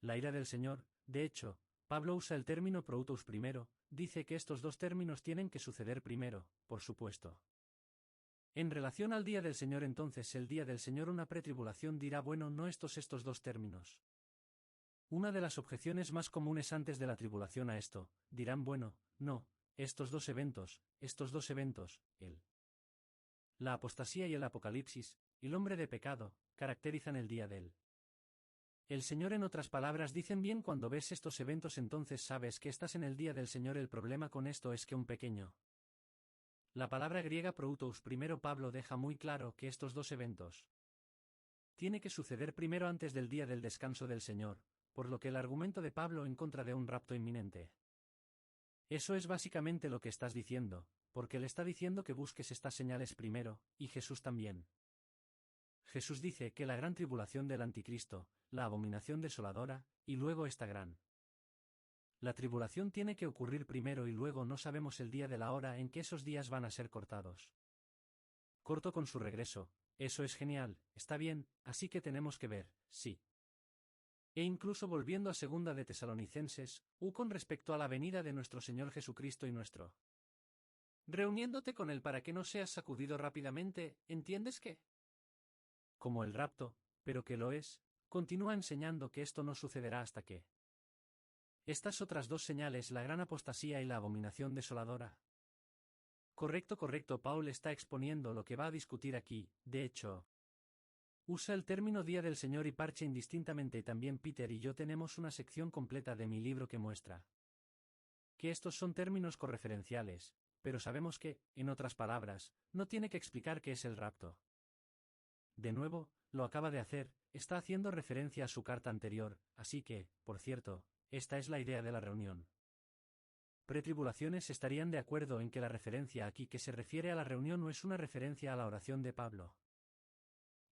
la ira del Señor. De hecho, Pablo usa el término proutos primero, dice que estos dos términos tienen que suceder primero, por supuesto. En relación al día del Señor entonces el día del Señor una pretribulación dirá bueno no estos dos términos. Una de las objeciones más comunes antes de la tribulación a esto, dirán bueno, no, estos dos eventos, la apostasía y el apocalipsis, y el hombre de pecado, caracterizan el día de él. El Señor en otras palabras dicen bien cuando ves estos eventos entonces sabes que estás en el día del Señor. El problema con esto es que un pequeño. La palabra griega proutos primero Pablo deja muy claro que estos dos eventos tiene que suceder primero antes del día del descanso del Señor, por lo que el argumento de Pablo en contra de un rapto inminente. Eso es básicamente lo que estás diciendo, porque él está diciendo que busques estas señales primero, y Jesús también. Jesús dice que la gran tribulación del anticristo, la abominación desoladora, y luego esta gran. La tribulación tiene que ocurrir primero y luego no sabemos el día de la hora en que esos días van a ser cortados. Corto con su regreso, eso es genial, está bien, así que tenemos que ver, sí. E incluso volviendo a segunda de Tesalonicenses, con respecto a la venida de nuestro Señor Jesucristo y nuestro. Reuniéndote con Él para que no seas sacudido rápidamente, ¿entiendes qué? Como el rapto, pero que lo es, continúa enseñando que esto no sucederá hasta que. Estas otras dos señales, la gran apostasía y la abominación desoladora. Correcto, Paul está exponiendo lo que va a discutir aquí, de hecho. Usa el término Día del Señor y parche indistintamente y también Peter y yo tenemos una sección completa de mi libro que muestra que estos son términos correferenciales, pero sabemos que, en otras palabras, no tiene que explicar qué es el rapto. De nuevo, lo acaba de hacer, está haciendo referencia a su carta anterior, así que, por cierto, esta es la idea de la reunión. Pretribulaciones estarían de acuerdo en que la referencia aquí que se refiere a la reunión no es una referencia a la oración de Pablo.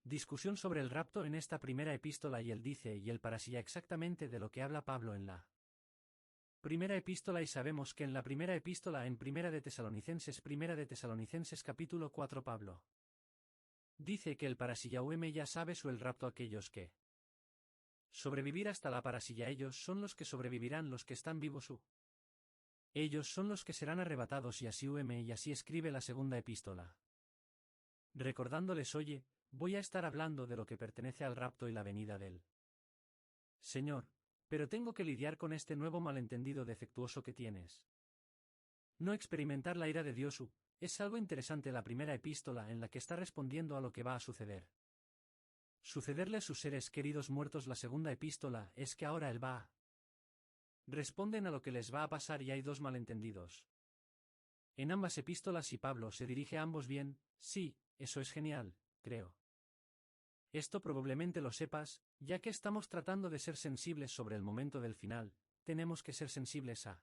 Discusión sobre el rapto en esta primera epístola y él dice y él parasía exactamente de lo que habla Pablo en la primera epístola y sabemos que en la primera epístola en primera de Tesalonicenses capítulo 4 Pablo dice que el parasilla ya sabes o el rapto aquellos que sobrevivir hasta la parasilla ellos son los que sobrevivirán los que están vivos ellos son los que serán arrebatados y así escribe la segunda epístola. Recordándoles voy a estar hablando de lo que pertenece al rapto y la venida del Señor, Pero tengo que lidiar con este nuevo malentendido defectuoso que tienes. No experimentar la ira de Dios. Es algo interesante la primera epístola en la que está respondiendo a lo que va a suceder. Sucederle a sus seres queridos muertos. La segunda epístola es que ahora él va a. Responden a lo que les va a pasar y hay dos malentendidos. En ambas epístolas y Pablo se dirige a ambos bien, sí, eso es genial, creo. Esto probablemente lo sepas, ya que estamos tratando de ser sensibles sobre el momento del final, tenemos que ser sensibles a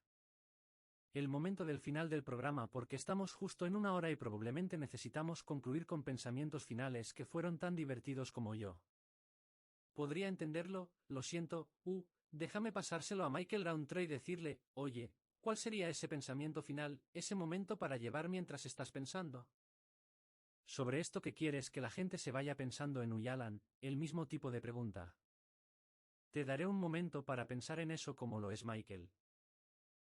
el momento del final del programa porque estamos justo en una hora y probablemente necesitamos concluir con pensamientos finales que fueron tan divertidos como yo. ¿Podría entenderlo? Lo siento, déjame pasárselo a Michael Rowntree y decirle, oye, ¿cuál sería ese pensamiento final, ese momento para llevar mientras estás pensando? Sobre esto que quieres que la gente se vaya pensando en Uyalan, el mismo tipo de pregunta. Te daré un momento para pensar en eso como lo es Michael.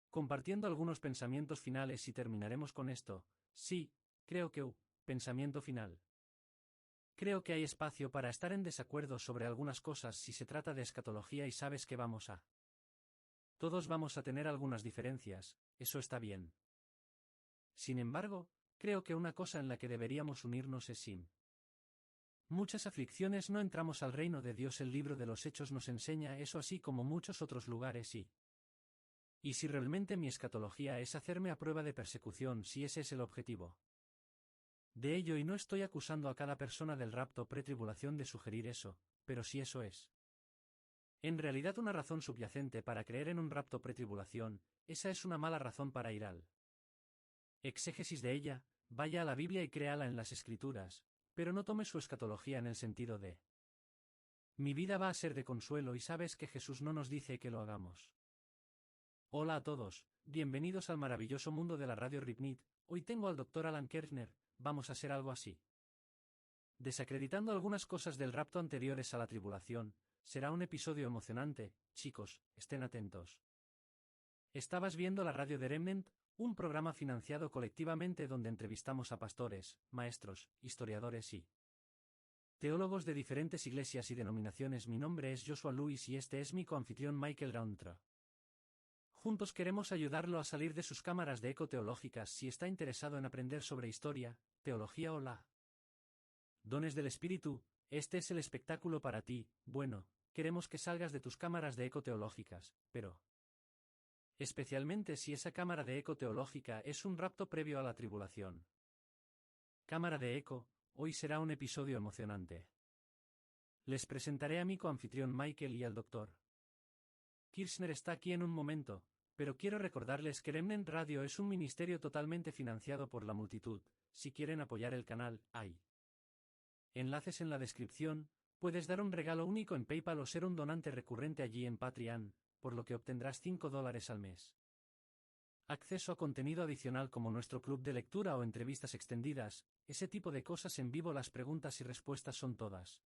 Compartiendo algunos pensamientos finales y terminaremos con esto, sí, creo que pensamiento final. Creo que hay espacio para estar en desacuerdo sobre algunas cosas si se trata de escatología y sabes que vamos a. Todos vamos a tener algunas diferencias, eso está bien. Sin embargo, creo que una cosa en la que deberíamos unirnos es sin muchas aflicciones no entramos al reino de Dios. El libro de los Hechos nos enseña eso así como muchos otros lugares y si realmente mi escatología es hacerme a prueba de persecución, si ese es el objetivo de ello, y no estoy acusando a cada persona del rapto pretribulación de sugerir eso, pero si eso es en realidad una razón subyacente para creer en un rapto pretribulación, esa es una mala razón para ir al exégesis de ella, vaya a la Biblia y créala en las Escrituras, pero no tome su escatología en el sentido de mi vida va a ser de consuelo y sabes que Jesús no nos dice que lo hagamos. Hola a todos, bienvenidos al maravilloso mundo de la radio Ripnit. Hoy tengo al Dr. Alan Kershner, vamos a hacer algo así. Desacreditando algunas cosas del rapto anteriores a la tribulación, será un episodio emocionante, chicos, estén atentos. Estabas viendo la radio de Remnant, un programa financiado colectivamente donde entrevistamos a pastores, maestros, historiadores y teólogos de diferentes iglesias y denominaciones. Mi nombre es Joshua Lewis y este es mi coanfitrión Michael Rowntree. Juntos queremos ayudarlo a salir de sus cámaras de eco teológicas si está interesado en aprender sobre historia, teología o la dones del Espíritu. Este es el espectáculo para ti. Bueno, queremos que salgas de tus cámaras de eco teológicas, pero especialmente si esa cámara de eco teológica es un rapto previo a la tribulación. Cámara de eco, hoy será un episodio emocionante. Les presentaré a mi coanfitrión Michael y al Dr. Kershner está aquí en un momento, pero quiero recordarles que Remnant Radio es un ministerio totalmente financiado por la multitud. Si quieren apoyar el canal, hay enlaces en la descripción. Puedes dar un regalo único en PayPal o ser un donante recurrente allí en Patreon, por lo que obtendrás $5 al mes. Acceso a contenido adicional como nuestro club de lectura o entrevistas extendidas, ese tipo de cosas en vivo. Las preguntas y respuestas son todas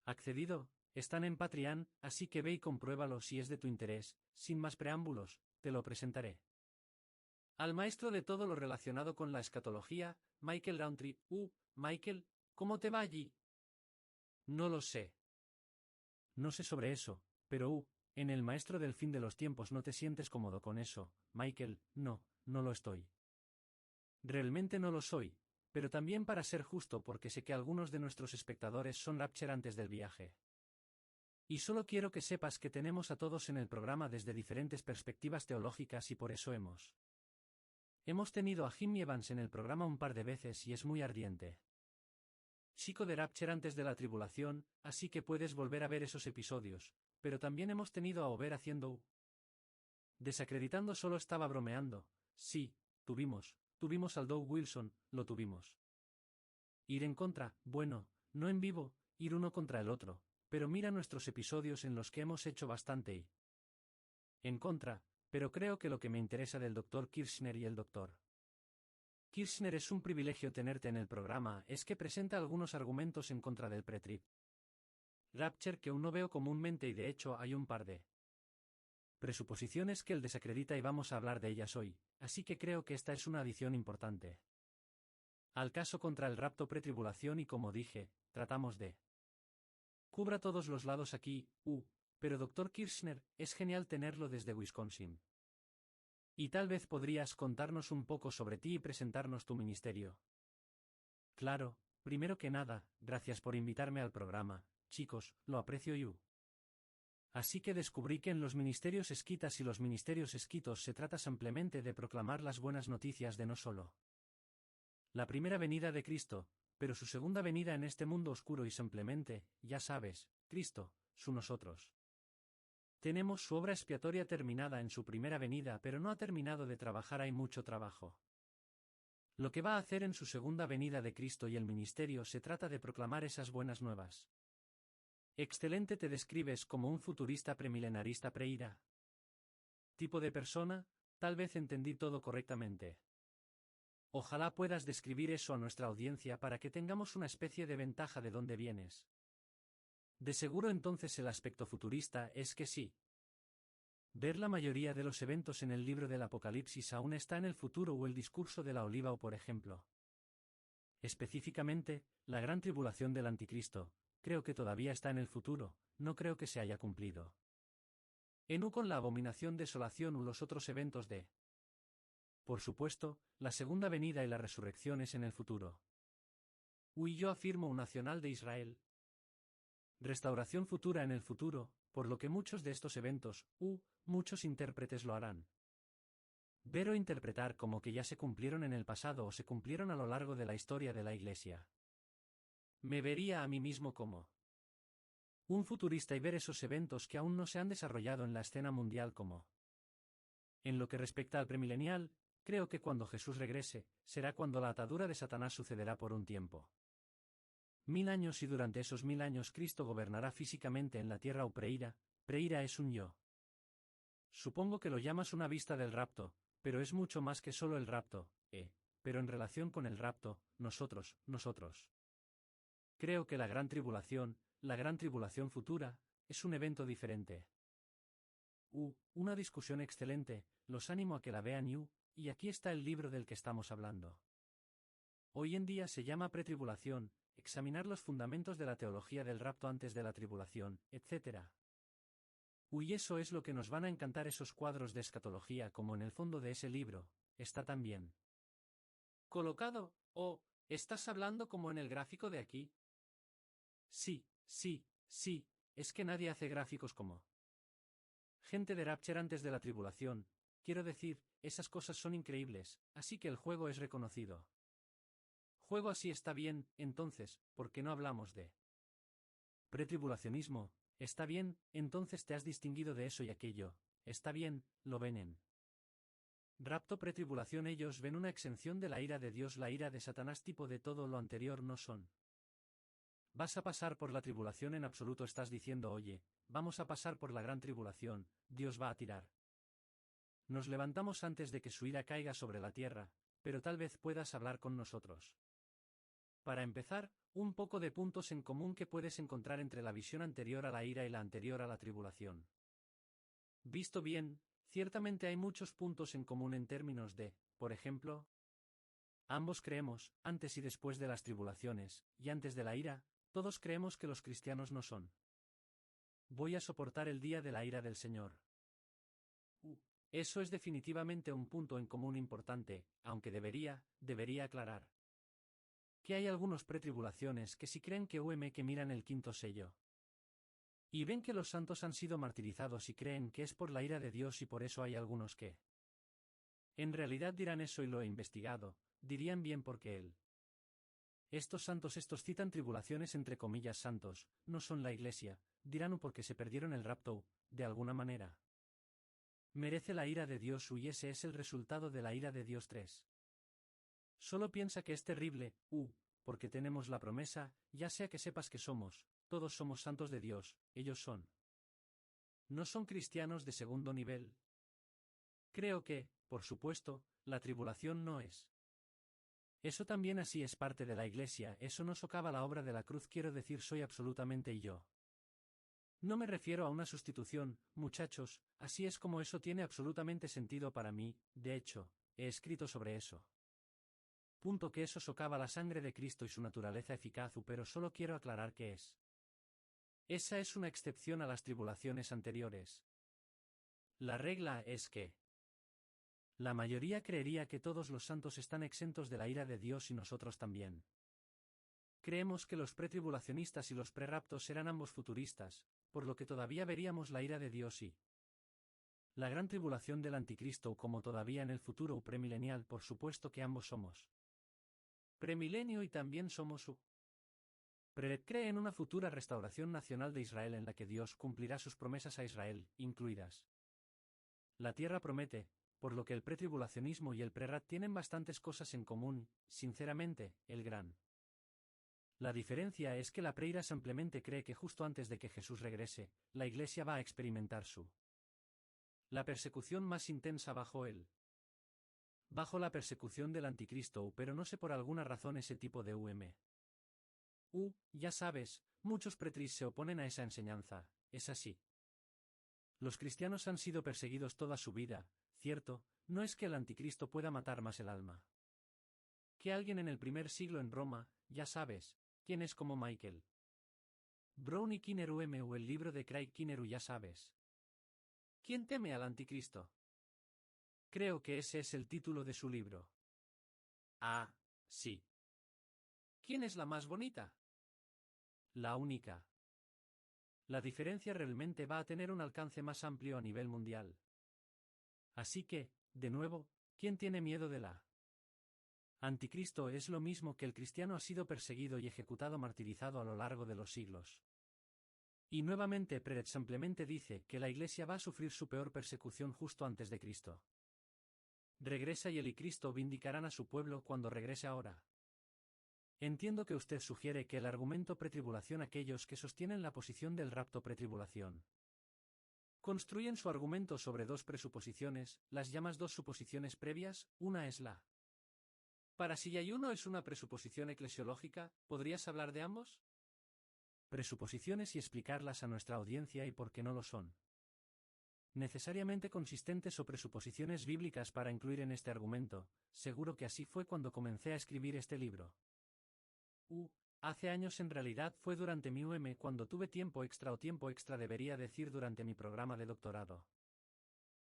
accedido, están en Patreon, así que ve y compruébalo si es de tu interés. Sin más preámbulos, te lo presentaré. Al maestro de todo lo relacionado con la escatología, Michael Rowntree. Michael, ¿cómo te va allí? No lo sé. No sé sobre eso, pero en el maestro del fin de los tiempos no te sientes cómodo con eso, Michael. No, no lo estoy. Realmente no lo soy, pero también para ser justo porque sé que algunos de nuestros espectadores son rapture antes del viaje. Y solo quiero que sepas que tenemos a todos en el programa desde diferentes perspectivas teológicas y por eso hemos tenido a Jimmy Evans en el programa un par de veces y es muy ardiente. Chico de rapture antes de la tribulación, así que puedes volver a ver esos episodios, pero también hemos tenido a Over haciendo desacreditando. Solo estaba bromeando. Sí, tuvimos al Doug Wilson, lo tuvimos. Ir en contra, bueno, no en vivo, ir uno contra el otro, pero mira nuestros episodios en los que hemos hecho bastante y en contra, pero creo que lo que me interesa del Dr. Kershner y el Dr. Kershner es un privilegio tenerte en el programa, es que presenta algunos argumentos en contra del pre-trib rapture que aún no veo comúnmente y de hecho hay un par de presuposiciones que él desacredita y vamos a hablar de ellas hoy, así que creo que esta es una adición importante al caso contra el rapto pretribulación y como dije, tratamos de cubra todos los lados aquí. Pero Dr. Kirchner, es genial tenerlo desde Wisconsin. Y tal vez podrías contarnos un poco sobre ti y presentarnos tu ministerio. Claro, primero que nada, gracias por invitarme al programa, chicos, lo aprecio yo. Así que descubrí que en los ministerios esquitas y los ministerios esquitos se trata simplemente de proclamar las buenas noticias de no solo la primera venida de Cristo, pero su segunda venida en este mundo oscuro y simplemente, ya sabes, Cristo, su nosotros. Tenemos su obra expiatoria terminada en su primera venida, pero no ha terminado de trabajar, hay mucho trabajo. Lo que va a hacer en su segunda venida de Cristo y el ministerio se trata de proclamar esas buenas nuevas. Excelente, te describes como un futurista premilenarista preira. Tipo de persona, tal vez entendí todo correctamente. Ojalá puedas describir eso a nuestra audiencia para que tengamos una especie de ventaja de dónde vienes. De seguro entonces el aspecto futurista es que sí. Ver la mayoría de los eventos en el libro del Apocalipsis aún está en el futuro, o el discurso de la oliva, o por ejemplo, específicamente, la gran tribulación del anticristo, creo que todavía está en el futuro, no creo que se haya cumplido. Enú con la abominación, desolación u los otros eventos de. Por supuesto, la segunda venida y la resurrección es en el futuro. Y yo afirmo un nacional de Israel. Restauración futura en el futuro, por lo que muchos de estos eventos, muchos intérpretes lo harán. Ver o interpretar como que ya se cumplieron en el pasado o se cumplieron a lo largo de la historia de la Iglesia. Me vería a mí mismo como un futurista y ver esos eventos que aún no se han desarrollado en la escena mundial como. En lo que respecta al premilenial, creo que cuando Jesús regrese, será cuando la atadura de Satanás sucederá por un tiempo. 1000 años, y durante esos 1000 años Cristo gobernará físicamente en la tierra, o preira es un yo. Supongo que lo llamas una vista del rapto, pero es mucho más que solo el rapto, pero en relación con el rapto, nosotros. Creo que la gran tribulación futura, es un evento diferente. Una discusión excelente, los animo a que la vean y aquí está el libro del que estamos hablando. Hoy en día se llama pretribulación, examinar los fundamentos de la teología del rapto antes de la tribulación, etc. Y eso es lo que nos van a encantar, esos cuadros de escatología, como en el fondo de ese libro, está también colocado. ¿Estás hablando como en el gráfico de aquí? Sí, es que nadie hace gráficos como gente de Rapture antes de la tribulación, quiero decir, esas cosas son increíbles, así que el juego es reconocido. Juego así está bien, entonces, ¿por qué no hablamos de pretribulacionismo? Está bien, entonces te has distinguido de eso y aquello, está bien, lo ven en rapto, pretribulación, ellos ven una exención de la ira de Dios, la ira de Satanás, tipo de todo lo anterior no son. Vas a pasar por la tribulación en absoluto, estás diciendo, oye, vamos a pasar por la gran tribulación, Dios va a tirar. Nos levantamos antes de que su ira caiga sobre la tierra, pero tal vez puedas hablar con nosotros. Para empezar, un poco de puntos en común que puedes encontrar entre la visión anterior a la ira y la anterior a la tribulación. Visto bien, ciertamente hay muchos puntos en común en términos de, por ejemplo, ambos creemos, antes y después de las tribulaciones, y antes de la ira, todos creemos que los cristianos no son. Voy a soportar el día de la ira del Señor. Eso es definitivamente un punto en común importante, aunque debería aclarar que hay algunos pretribulaciones que sí creen que miran el quinto sello y ven que los santos han sido martirizados y creen que es por la ira de Dios, y por eso hay algunos que en realidad dirán eso, y lo he investigado, dirían bien porque estos santos, estos citan tribulaciones entre comillas santos, no son la Iglesia, dirán porque se perdieron el rapto, de alguna manera. Merece la ira de Dios, y ese es el resultado de la ira de Dios 3. Solo piensa que es terrible, porque tenemos la promesa, ya sea que sepas que todos somos santos de Dios, ellos no son cristianos de segundo nivel. Creo que, por supuesto, la tribulación no es. Eso también así es parte de la Iglesia, eso no socava la obra de la cruz, quiero decir, soy absolutamente yo. No me refiero a una sustitución, muchachos, así es como eso tiene absolutamente sentido para mí, de hecho, he escrito sobre eso. Punto que eso socava la sangre de Cristo y su naturaleza eficaz, pero solo quiero aclarar que es Esa es una excepción a las tribulaciones anteriores. La regla es que la mayoría creería que todos los santos están exentos de la ira de Dios y nosotros también. Creemos que los pretribulacionistas y los preraptos serán ambos futuristas, por lo que todavía veríamos la ira de Dios y la gran tribulación del anticristo como todavía en el futuro o premilenial. Por supuesto que ambos somos premilenio y también somos su cree en una futura restauración nacional de Israel en la que Dios cumplirá sus promesas a Israel, incluidas la tierra promete, por lo que el pretribulacionismo y el prerrat tienen bastantes cosas en común. Sinceramente, la diferencia es que la preira simplemente cree que justo antes de que Jesús regrese, la Iglesia va a experimentar la persecución más intensa bajo la persecución del anticristo, pero no sé por alguna razón ese tipo de ya sabes, muchos pretris se oponen a esa enseñanza. Es así. Los cristianos han sido perseguidos toda su vida, ¿cierto? No es que el anticristo pueda matar más el alma que alguien en el primer siglo en Roma. Ya sabes, quién es como Michael Brown y Kinneru o el libro de Craig Kinneru. Ya sabes. ¿Quién teme al anticristo? Creo que ese es el título de su libro. Ah, sí. ¿Quién es la más bonita? La única. La diferencia realmente va a tener un alcance más amplio a nivel mundial. Así que, de nuevo, ¿quién tiene miedo de la anticristo? Es lo mismo que el cristiano ha sido perseguido y ejecutado, martirizado a lo largo de los siglos. Y nuevamente Peret simplemente dice que la Iglesia va a sufrir su peor persecución justo antes de Cristo. Regresa y él y Cristo vindicarán a su pueblo cuando regrese ahora. Entiendo que usted sugiere que el argumento pretribulación, aquellos que sostienen la posición del rapto pretribulación, construyen su argumento sobre dos presuposiciones. ¿Las llamas dos suposiciones previas? Una es la parasilla y uno es una presuposición eclesiológica. ¿Podrías hablar de ambos presuposiciones y explicarlas a nuestra audiencia y por qué no lo son necesariamente consistentes o presuposiciones bíblicas para incluir en este argumento? Seguro que así fue cuando comencé a escribir este libro. Hace años, en realidad fue durante mi cuando tuve tiempo extra, o tiempo extra debería decir, durante mi programa de doctorado.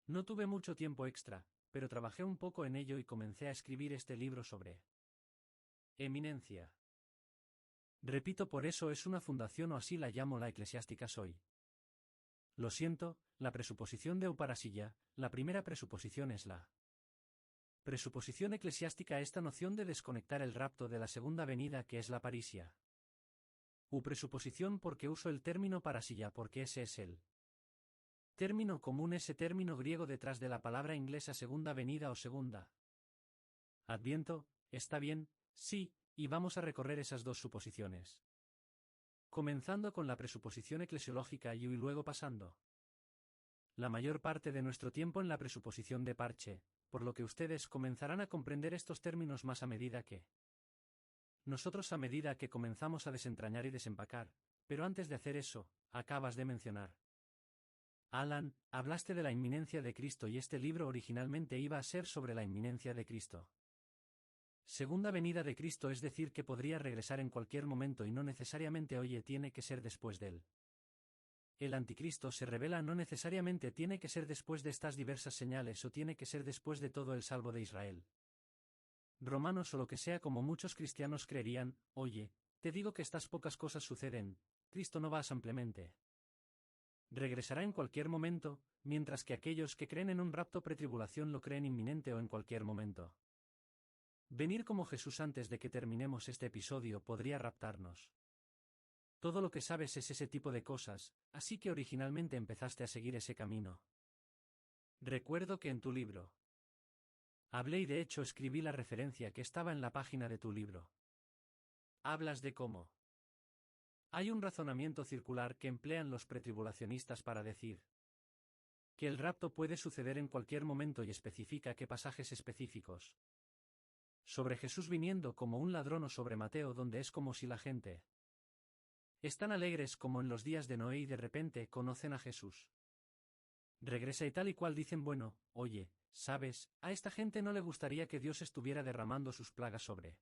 No tuve mucho tiempo extra, pero trabajé un poco en ello y comencé a escribir este libro sobre eminencia. Repito, por eso es una fundación, o así la llamo la eclesiástica soy. Lo siento, la presuposición de Uparasilla. La primera presuposición es la presuposición eclesiástica, esta noción de desconectar el rapto de la segunda venida, que es la parisia. Presuposición, porque uso el término parasilla porque ese es el término común, ese término griego detrás de la palabra inglesa segunda venida o segunda adviento. ¿Está bien? Sí, y vamos a recorrer esas dos suposiciones. Comenzando con la presuposición eclesiológica y luego pasando la mayor parte de nuestro tiempo en la presuposición de parche, por lo que ustedes comenzarán a comprender estos términos más a medida que nosotros, a medida que comenzamos a desentrañar y desempacar. Pero antes de hacer eso, acabas de mencionar, Alan, hablaste de la inminencia de Cristo, y este libro originalmente iba a ser sobre la inminencia de Cristo. Segunda venida de Cristo, es decir, que podría regresar en cualquier momento y no necesariamente tiene que ser después de él. El anticristo se revela, no necesariamente tiene que ser después de estas diversas señales, o tiene que ser después de todo el salvo de Israel. Romanos o lo que sea, como muchos cristianos creerían. Te digo que estas pocas cosas suceden. Cristo no va simplemente regresará en cualquier momento, mientras que aquellos que creen en un rapto pretribulación lo creen inminente o en cualquier momento. Venir como Jesús antes de que terminemos este episodio podría raptarnos. Todo lo que sabes es ese tipo de cosas, así que originalmente empezaste a seguir ese camino. Recuerdo que en tu libro hablé, y de hecho escribí la referencia que estaba en la página de tu libro. Hablas de cómo hay un razonamiento circular que emplean los pretribulacionistas para decir que el rapto puede suceder en cualquier momento, y especifica qué pasajes específicos sobre Jesús viniendo como un ladrón, o sobre Mateo, donde es como si la gente están alegres como en los días de Noé y de repente conocen a Jesús. Regresa y tal y cual dicen, bueno, ¿sabes? A esta gente no le gustaría que Dios estuviera derramando sus plagas sobre.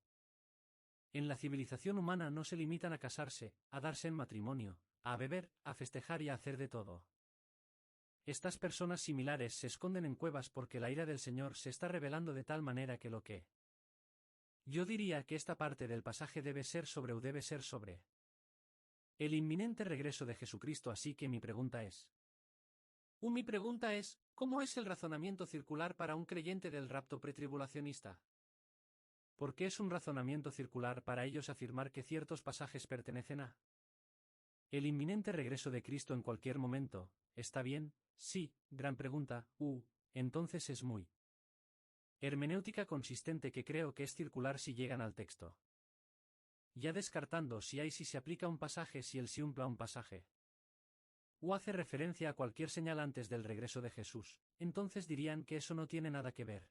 En la civilización humana no se limitan a casarse, a darse en matrimonio, a beber, a festejar y a hacer de todo. Estas personas similares se esconden en cuevas porque la ira del Señor se está revelando de tal manera que lo que yo diría que esta parte del pasaje debe ser sobre el inminente regreso de Jesucristo, así que mi pregunta es, ¿cómo es el razonamiento circular para un creyente del rapto pretribulacionista? ¿Por qué es un razonamiento circular para ellos afirmar que ciertos pasajes pertenecen a el inminente regreso de Cristo en cualquier momento? ¿Está bien? Sí, gran pregunta. Entonces es muy hermenéutica consistente que creo que es circular si llegan al texto. Ya descartando si se aplica un pasaje si el siumpla un pasaje. Hace referencia a cualquier señal antes del regreso de Jesús, entonces dirían que eso no tiene nada que ver.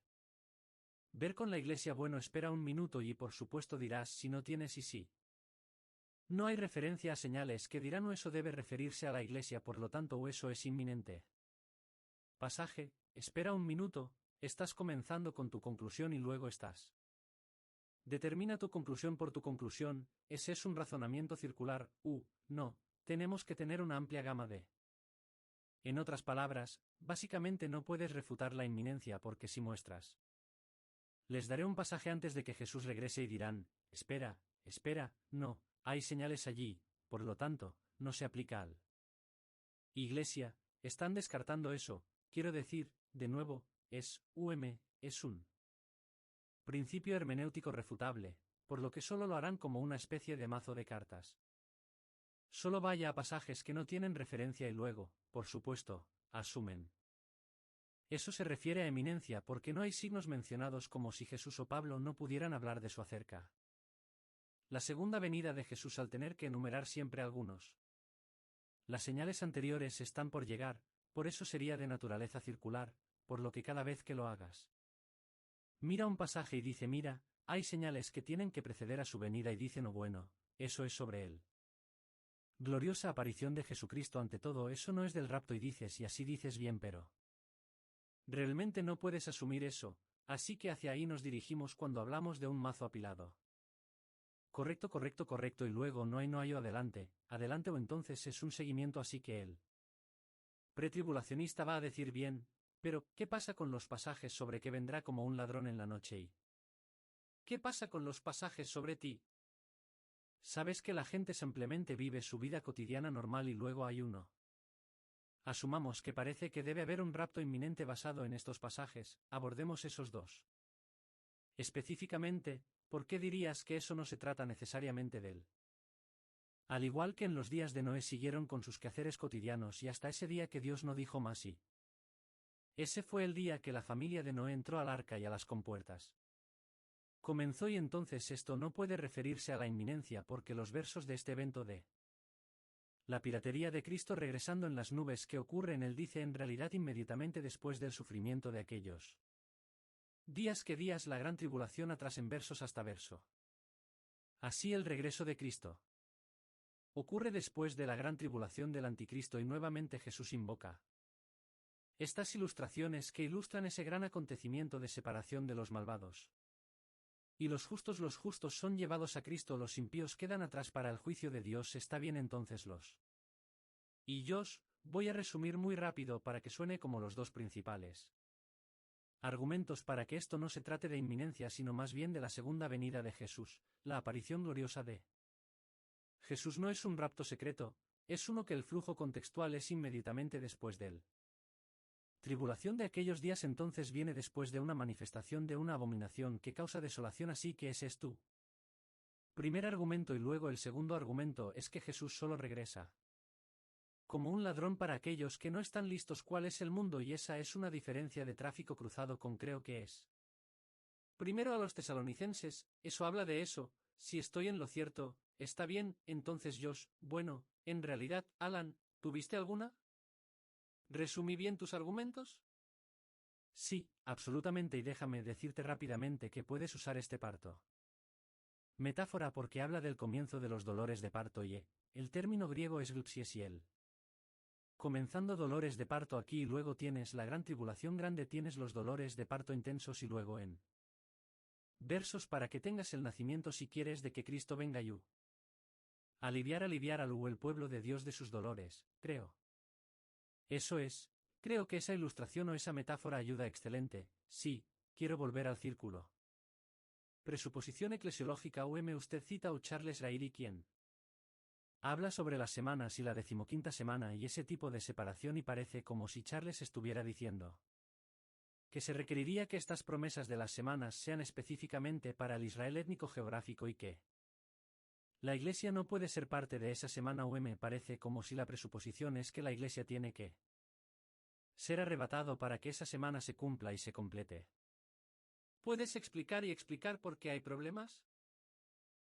Ver con la iglesia. Bueno, espera un minuto y por supuesto dirás si no tienes y sí. No hay referencia a señales que dirán o eso debe referirse a la iglesia, por lo tanto o eso es inminente. Pasaje, espera un minuto, estás comenzando con tu conclusión y luego estás. Determina tu conclusión por tu conclusión, ese es un razonamiento circular. No, tenemos que tener una amplia gama de. En otras palabras, básicamente no puedes refutar la inminencia porque si muestras. Les daré un pasaje antes de que Jesús regrese y dirán, espera, no, hay señales allí, por lo tanto, no se aplica al. Iglesia, están descartando eso, quiero decir, de nuevo, es un principio hermenéutico refutable, por lo que solo lo harán como una especie de mazo de cartas. Solo vaya a pasajes que no tienen referencia y luego, por supuesto, asumen. Eso se refiere a eminencia porque no hay signos mencionados como si Jesús o Pablo no pudieran hablar de su acerca. La segunda venida de Jesús al tener que enumerar siempre algunos. Las señales anteriores están por llegar, por eso sería de naturaleza circular, por lo que cada vez que lo hagas. Mira un pasaje y dice mira, hay señales que tienen que preceder a su venida y dicen oh bueno, eso es sobre él. Gloriosa aparición de Jesucristo ante todo eso no es del rapto y dices y así dices bien pero. Realmente no puedes asumir eso, así que hacia ahí nos dirigimos cuando hablamos de un mazo apilado. Correcto y luego no hay o adelante o entonces es un seguimiento así que él. Pretribulacionista va a decir bien, pero ¿qué pasa con los pasajes sobre que vendrá como un ladrón en la noche y? ¿Qué pasa con los pasajes sobre ti? Sabes que la gente simplemente vive su vida cotidiana normal y luego hay uno. Asumamos que parece que debe haber un rapto inminente basado en estos pasajes, abordemos esos dos. Específicamente, ¿por qué dirías que eso no se trata necesariamente de él? Al igual que en los días de Noé siguieron con sus quehaceres cotidianos y hasta ese día que Dios no dijo más y. Ese fue el día que la familia de Noé entró al arca y a las compuertas. Comenzó y entonces esto no puede referirse a la inminencia porque los versos de este evento de la piratería de Cristo regresando en las nubes que ocurre en él dice en realidad inmediatamente después del sufrimiento de aquellos días que días la gran tribulación atrás en versos hasta verso. Así el regreso de Cristo ocurre después de la gran tribulación del anticristo y nuevamente Jesús invoca estas ilustraciones que ilustran ese gran acontecimiento de separación de los malvados. Y los justos son llevados a Cristo, los impíos quedan atrás para el juicio de Dios. Está bien entonces los. Y yo voy a resumir muy rápido para que suene como los dos principales argumentos para que esto no se trate de inminencia sino más bien de la segunda venida de Jesús, la aparición gloriosa de Jesús no es un rapto secreto, es uno que el flujo contextual es inmediatamente después de él. Tribulación de aquellos días entonces viene después de una manifestación de una abominación que causa desolación así que ese es tú. Primer argumento y luego el segundo argumento es que Jesús solo regresa como un ladrón para aquellos que no están listos cuál es el mundo y esa es una diferencia de tráfico cruzado con creo que es. Primero a los tesalonicenses, eso habla de eso, si estoy en lo cierto, está bien, entonces Josh, bueno, en realidad, Alan, ¿tuviste alguna? ¿Resumí bien tus argumentos? Sí, absolutamente y déjame decirte rápidamente que puedes usar este parto. Metáfora porque habla del comienzo de los dolores de parto y el término griego es glupsiesiel. Comenzando dolores de parto aquí y luego tienes la gran tribulación grande tienes los dolores de parto intensos y luego en versos para que tengas el nacimiento si quieres de que Cristo venga Aliviar al pueblo de Dios de sus dolores, creo. Eso es, creo que esa ilustración o esa metáfora ayuda excelente, sí, quiero volver al círculo. Presuposición eclesiológica usted cita a Charles Ryrie quien habla sobre las semanas y la 15ª semana y ese tipo de separación y parece como si Charles estuviera diciendo que se requeriría que estas promesas de las semanas sean específicamente para el Israel étnico geográfico y que la Iglesia no puede ser parte de esa semana parece como si la presuposición es que la Iglesia tiene que ser arrebatado para que esa semana se cumpla y se complete. ¿Puedes explicar por qué hay problemas?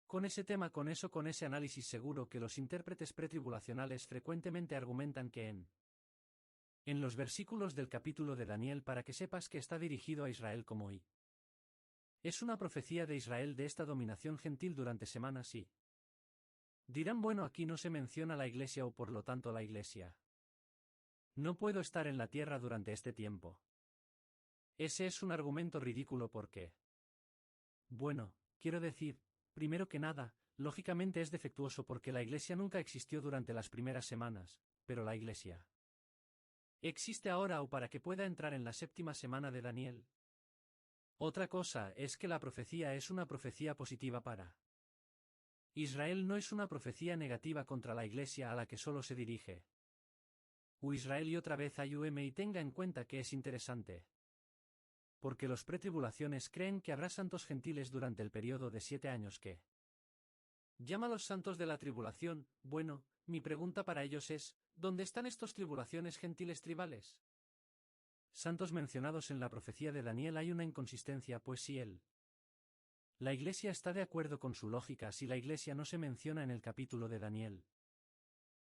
Con ese tema, con ese análisis seguro que los intérpretes pretribulacionales frecuentemente argumentan que en los versículos del capítulo de Daniel para que sepas que está dirigido a Israel como es una profecía de Israel de esta dominación gentil durante semanas y dirán bueno aquí no se menciona la Iglesia o por lo tanto la Iglesia no puedo estar en la tierra durante este tiempo. Ese es un argumento ridículo porque bueno, quiero decir, primero que nada, lógicamente es defectuoso porque la Iglesia nunca existió durante las primeras semanas, pero la Iglesia existe ahora o para que pueda entrar en la 7ª semana de Daniel. Otra cosa es que la profecía es una profecía positiva para Israel, no es una profecía negativa contra la Iglesia a la que solo se dirige Israel y otra vez hay y tenga en cuenta que es interesante. Porque los pretribulaciones creen que habrá santos gentiles durante el periodo de 7 años que llama los santos de la tribulación. Bueno, mi pregunta para ellos es, ¿dónde están estos tribulaciones gentiles tribales? Santos mencionados en la profecía de Daniel hay una inconsistencia, pues si la Iglesia está de acuerdo con su lógica si la Iglesia no se menciona en el capítulo de Daniel.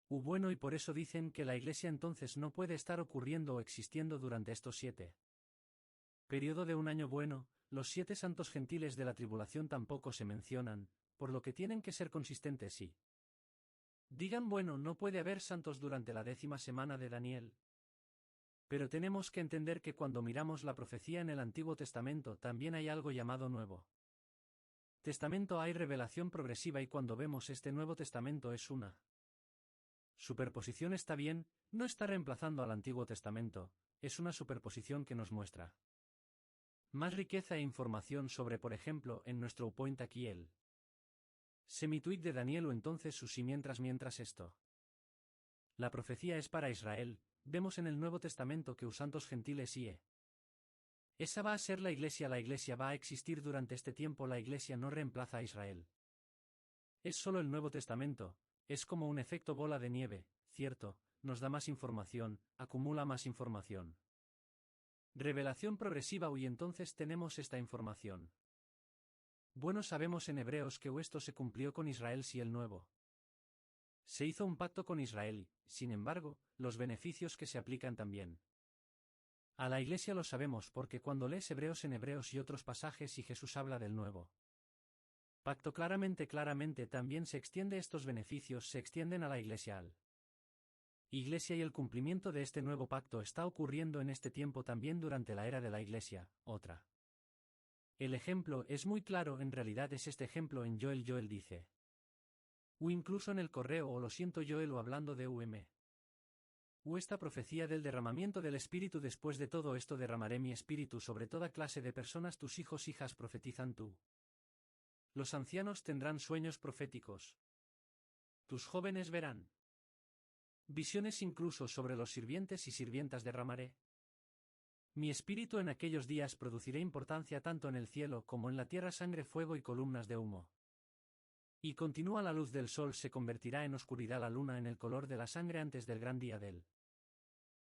Bueno, y por eso dicen que la Iglesia entonces no puede estar ocurriendo o existiendo durante estos 7 periodo de un año. Bueno, los 7 santos gentiles de la tribulación tampoco se mencionan, por lo que tienen que ser consistentes y digan bueno, no puede haber santos durante la 10ª semana de Daniel. Pero tenemos que entender que cuando miramos la profecía en el Antiguo Testamento también hay algo llamado Nuevo Testamento, hay revelación progresiva y cuando vemos este Nuevo Testamento es una superposición. Está bien, no está reemplazando al Antiguo Testamento, es una superposición que nos muestra más riqueza e información sobre, por ejemplo, en nuestro point aquí el semitweet de Daniel o entonces su sí mientras esto. La profecía es para Israel, vemos en el Nuevo Testamento que santos gentiles y esa va a ser la Iglesia va a existir durante este tiempo, la Iglesia no reemplaza a Israel. Es solo el Nuevo Testamento, es como un efecto bola de nieve, cierto, nos da más información, acumula más información. Revelación progresiva y entonces tenemos esta información. Bueno, sabemos en Hebreos que esto se cumplió con Israel si el nuevo se hizo un pacto con Israel, sin embargo, los beneficios que se aplican también a la Iglesia lo sabemos porque cuando lees Hebreos en Hebreos y otros pasajes y Jesús habla del nuevo pacto claramente también se extiende estos beneficios, se extienden a la Iglesia y el cumplimiento de este nuevo pacto está ocurriendo en este tiempo también durante la era de la Iglesia. Otra. El ejemplo es muy claro, en realidad es este ejemplo en Joel dice. O incluso en el correo o lo siento Joel o hablando de O esta profecía del derramamiento del Espíritu, después de todo esto derramaré mi Espíritu sobre toda clase de personas, tus hijos hijas profetizan tú. Los ancianos tendrán sueños proféticos. Tus jóvenes verán visiones, incluso sobre los sirvientes y sirvientas derramaré mi espíritu en aquellos días, produciré importancia tanto en el cielo como en la tierra, sangre, fuego y columnas de humo. Y continúa, la luz del sol se convertirá en oscuridad, la luna en el color de la sangre antes del gran día del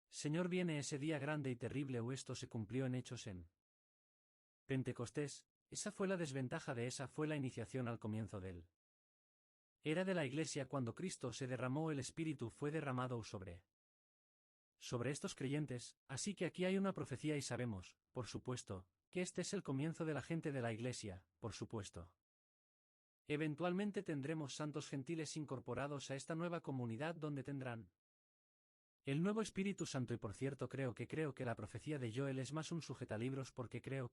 Señor. Viene ese día grande y terrible, o esto se cumplió en Hechos en Pentecostés. Esa fue la desventaja de esa fue la iniciación al comienzo del era de la Iglesia. Cuando Cristo se derramó, el Espíritu fue derramado sobre estos creyentes, así que aquí hay una profecía y sabemos, por supuesto, que este es el comienzo de la gente de la Iglesia, por supuesto. Eventualmente tendremos santos gentiles incorporados a esta nueva comunidad donde tendrán el nuevo Espíritu Santo y por cierto creo que la profecía de Joel es más un sujetalibros porque creo